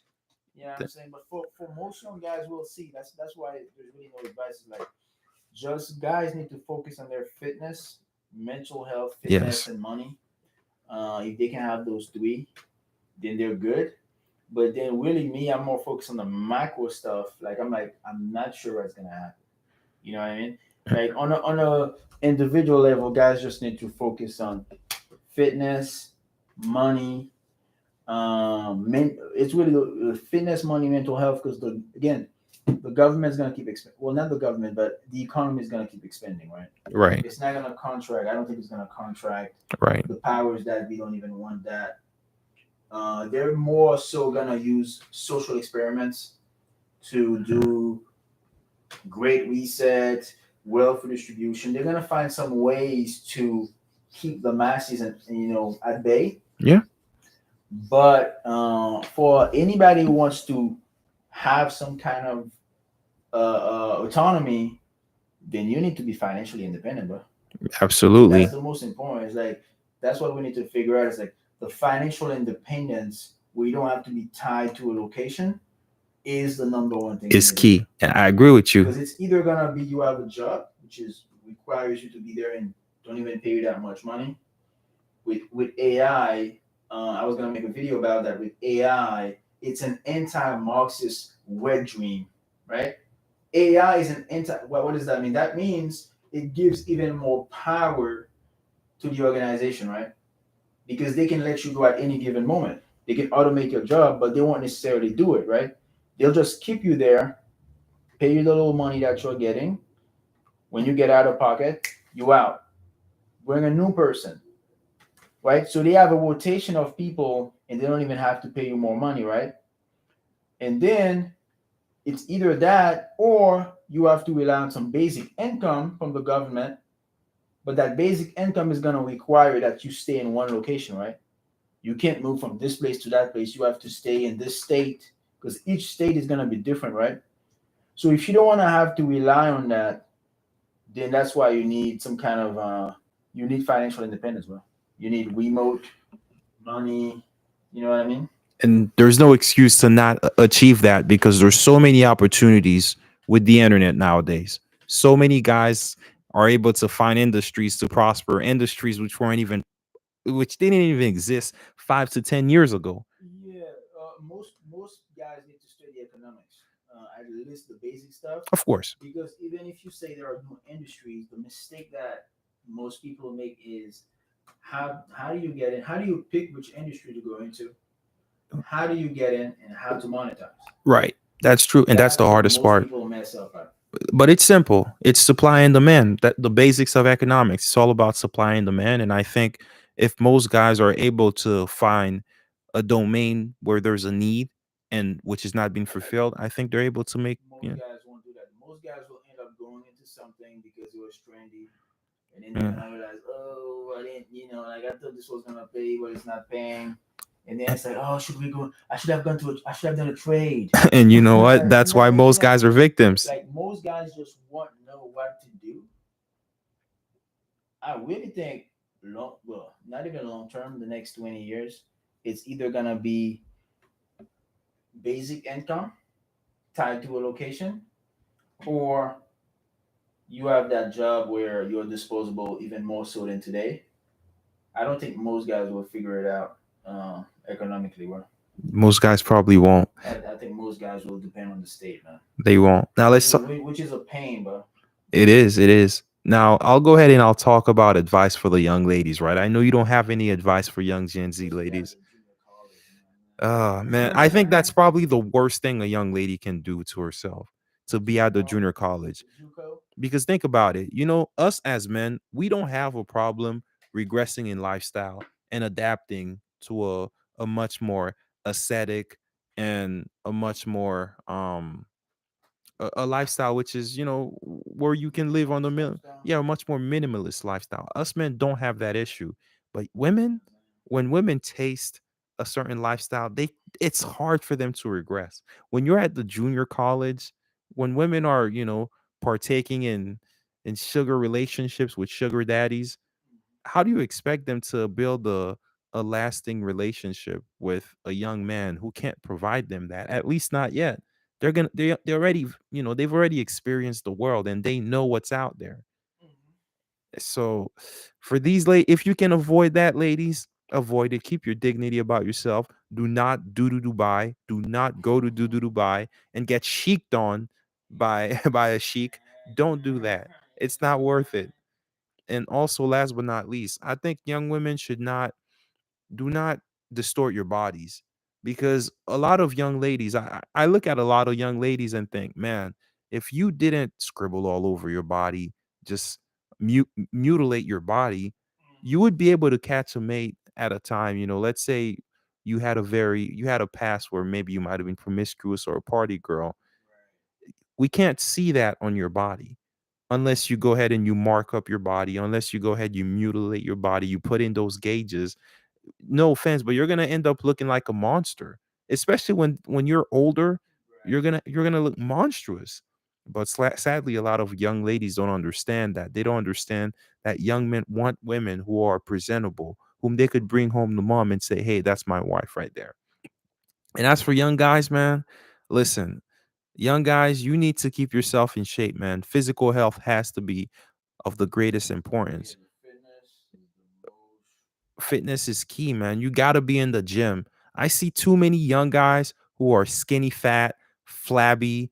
You know what I'm saying? But for most young guys, we'll see. That's why there's really no advice. It's like, just guys need to focus on their fitness, mental health, fitness, Yes. and money. If they can have those three, then they're good. But then really me, I'm more focused on the macro stuff. Like, I'm not sure what's gonna happen. You know what I mean? Like, on a individual level, guys just need to focus on fitness, money. It's really the fitness, money, mental health. Because the government's gonna keep expanding. Well, not the government, but the economy is gonna keep expanding, right? Right. It's not gonna contract. I don't think it's gonna contract. Right. The powers that we don't even want that. They're more so gonna use social experiments to do great reset, wealth redistribution. They're gonna find some ways to keep the masses, at bay. Yeah. But for anybody who wants to have some kind of autonomy, then you need to be financially independent, bro. That's Absolutely. the most important. It's like, that's what we need to figure out. It's like the financial independence, where you don't have to be tied to a location, is the number one thing we Is need to do. key. And I agree with you. Because it's either gonna be you have a job, which is requires you to be there and don't even pay you that much money. With AI, I was gonna make a video about that. With AI, it's an anti-Marxist wet dream, right? AI is an anti. What does that mean? That means it gives even more power to the organization, right? Because they can let you go at any given moment. They can automate your job, but they won't necessarily do it, right? They'll just keep you there, pay you the little money that you're getting. When you get out of pocket, you out. Bring a new person, right? So they have a rotation of people and they don't even have to pay you more money, right? And then it's either that or you have to rely on some basic income from the government, but that basic income is going to require that you stay in one location, right? You can't move from this place to that place. You have to stay in this state because each state is going to be different, right? So if you don't want to have to rely on that, then that's why you need some kind of you need financial independence, bro. You need remote money. You know what I mean? And there's no excuse to not achieve that because there's so many opportunities with the internet nowadays. So many guys are able to find industries to prosper, industries which didn't even exist 5 to 10 years ago. Yeah, most guys need to study economics, at least the basic stuff, Of course. because even if you say there are new industries, the mistake that most people make is how do you get in? How do you pick which industry to go into? How do you get in, and how to monetize? Right. That's true. And that's the That's where hardest most part. people mess up at. But it's simple. It's supply and demand. That the basics of economics. It's all about supply and demand. And I think if most guys are able to find a domain where there's a need and which is not being fulfilled, I think they're able to make, Most guys won't do that. Most guys will end up going into something because it was trendy, and then they're yeah. gonna realize, oh, I didn't, like I thought this was gonna pay, but it's not paying. And then it's like, oh, should we go? I should have gone to. I should have done a trade. And you know what? You That's know, why you most know, guys are victims. like most guys just want to know what to do. I really think long, well, not even long term, the next 20 years, it's either gonna be basic income tied to a location, or you have that job where you're disposable even more so than today. I don't think most guys will figure it out economically well. Most guys probably won't. I think most guys will depend on the state, man, They won't. Now which let's is which is a pain, bro. It is. It is. Now, I'll go ahead and I'll talk about advice for the young ladies, right? I know you don't have any advice for young Gen Z Especially ladies. after junior college, Man, I think that's probably the worst thing a young lady can do to herself to be at the junior college. JUCO. Because think about it, us as men, we don't have a problem regressing in lifestyle and adapting to a much more ascetic and a much more a lifestyle which is where you can live on the Lifestyle. yeah, a much more minimalist lifestyle. Us men don't have that issue, but women, when women taste a certain lifestyle, it's hard for them to regress. When you're at the junior college, when women are partaking in sugar relationships with sugar daddies, how do you expect them to build a lasting relationship with a young man who can't provide them that, at least not yet? They already, they've already experienced the world and they know what's out there. Mhm. So for these if you can avoid that, ladies, avoid it. Keep your dignity about yourself. Do not do Dubai. Do not go to Dubai and get sheiked on by by a sheik. Don't do that. It's not worth it. And also, last but not least, I think young women should not do not distort your bodies, because a lot of young ladies, I look at a lot of young ladies and think, man, if you didn't scribble all over your body, just mutilate your body, you would be able to catch a mate at a time. Let's say you had a past where maybe you might have been promiscuous or a party girl. We can't see that on your body unless you go ahead and you mark up your body, unless you go ahead, you mutilate your body, you put in those gauges. No offense, but you're gonna end up looking like a monster, especially when you're older. Right. You're gonna look monstrous. But sadly, a lot of young ladies don't understand that. They don't understand that young men want women who are presentable, whom they could bring home to mom and say, "Hey, that's my wife right there." And as for young guys, man, listen, young guys, you need to keep yourself in shape, man. Physical health has to be of the greatest Yeah, importance. the fitness is the most. Fitness is key, man. You got to be in the gym. I see too many young guys who are skinny fat, flabby,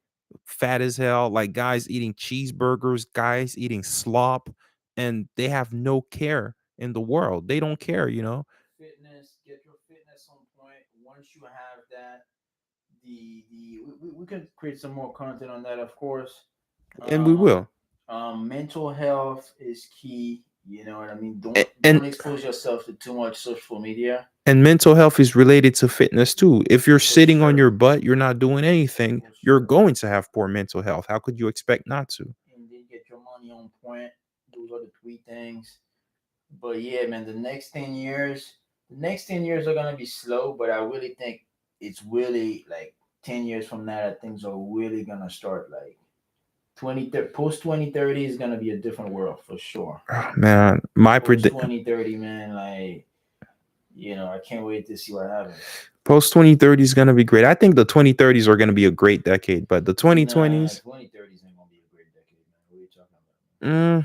fat as hell, like guys eating cheeseburgers, guys eating slop, and they have no care in the world. They don't care, you know. Fitness, get your fitness on point. Once you have that, we could create some more content on that, of course. And we will. Mental health is key. You know what I mean? And Don't expose yourself to too much social media. and mental health is related to fitness too. If you're sitting on sure. your butt, you're not doing anything, For you're sure. going to have poor mental health. How could you expect not to? And then get your money on point. Those are the three things. But yeah, man, the next 10 years are gonna be slow, but I really think it's really like 10 years from now that things are really gonna start like post 2030 is gonna be a different world for sure. Oh, man, my Post predict 2030, man, like I can't wait to see what happens. post 2030 is gonna be great. I think the 2030s are gonna be a great decade, but the 2020s, 2030s ain't gonna be a great decade, man. What are you talking about?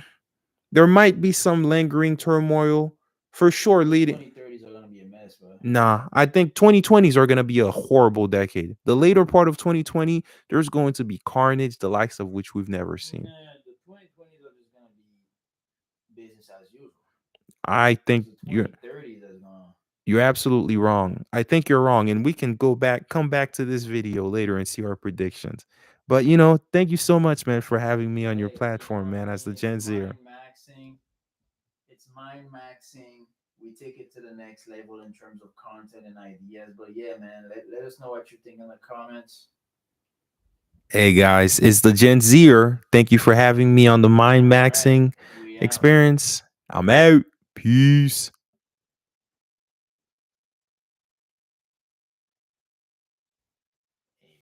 there might be some lingering turmoil for sure leading. 2030s are gonna be a mess, bro. Nah, I think 2020s are going to be a horrible decade. The later part of 2020, there's going to be carnage, the likes of which we've never seen. Nah, the 2020s are just gonna be business as usual. I think The 2030s is gonna. you're absolutely wrong. I think you're wrong, and we can come back to this video later and see our predictions. But thank you so much, man, for having me on your platform, man, as the Gen Zer. It's mind maxing. We take it to the next level in terms of content and ideas. But yeah, man, let us know what you think in the comments. Hey guys, it's the Gen Zer. Thank you for having me on the mind maxing experience. I'm out. Peace.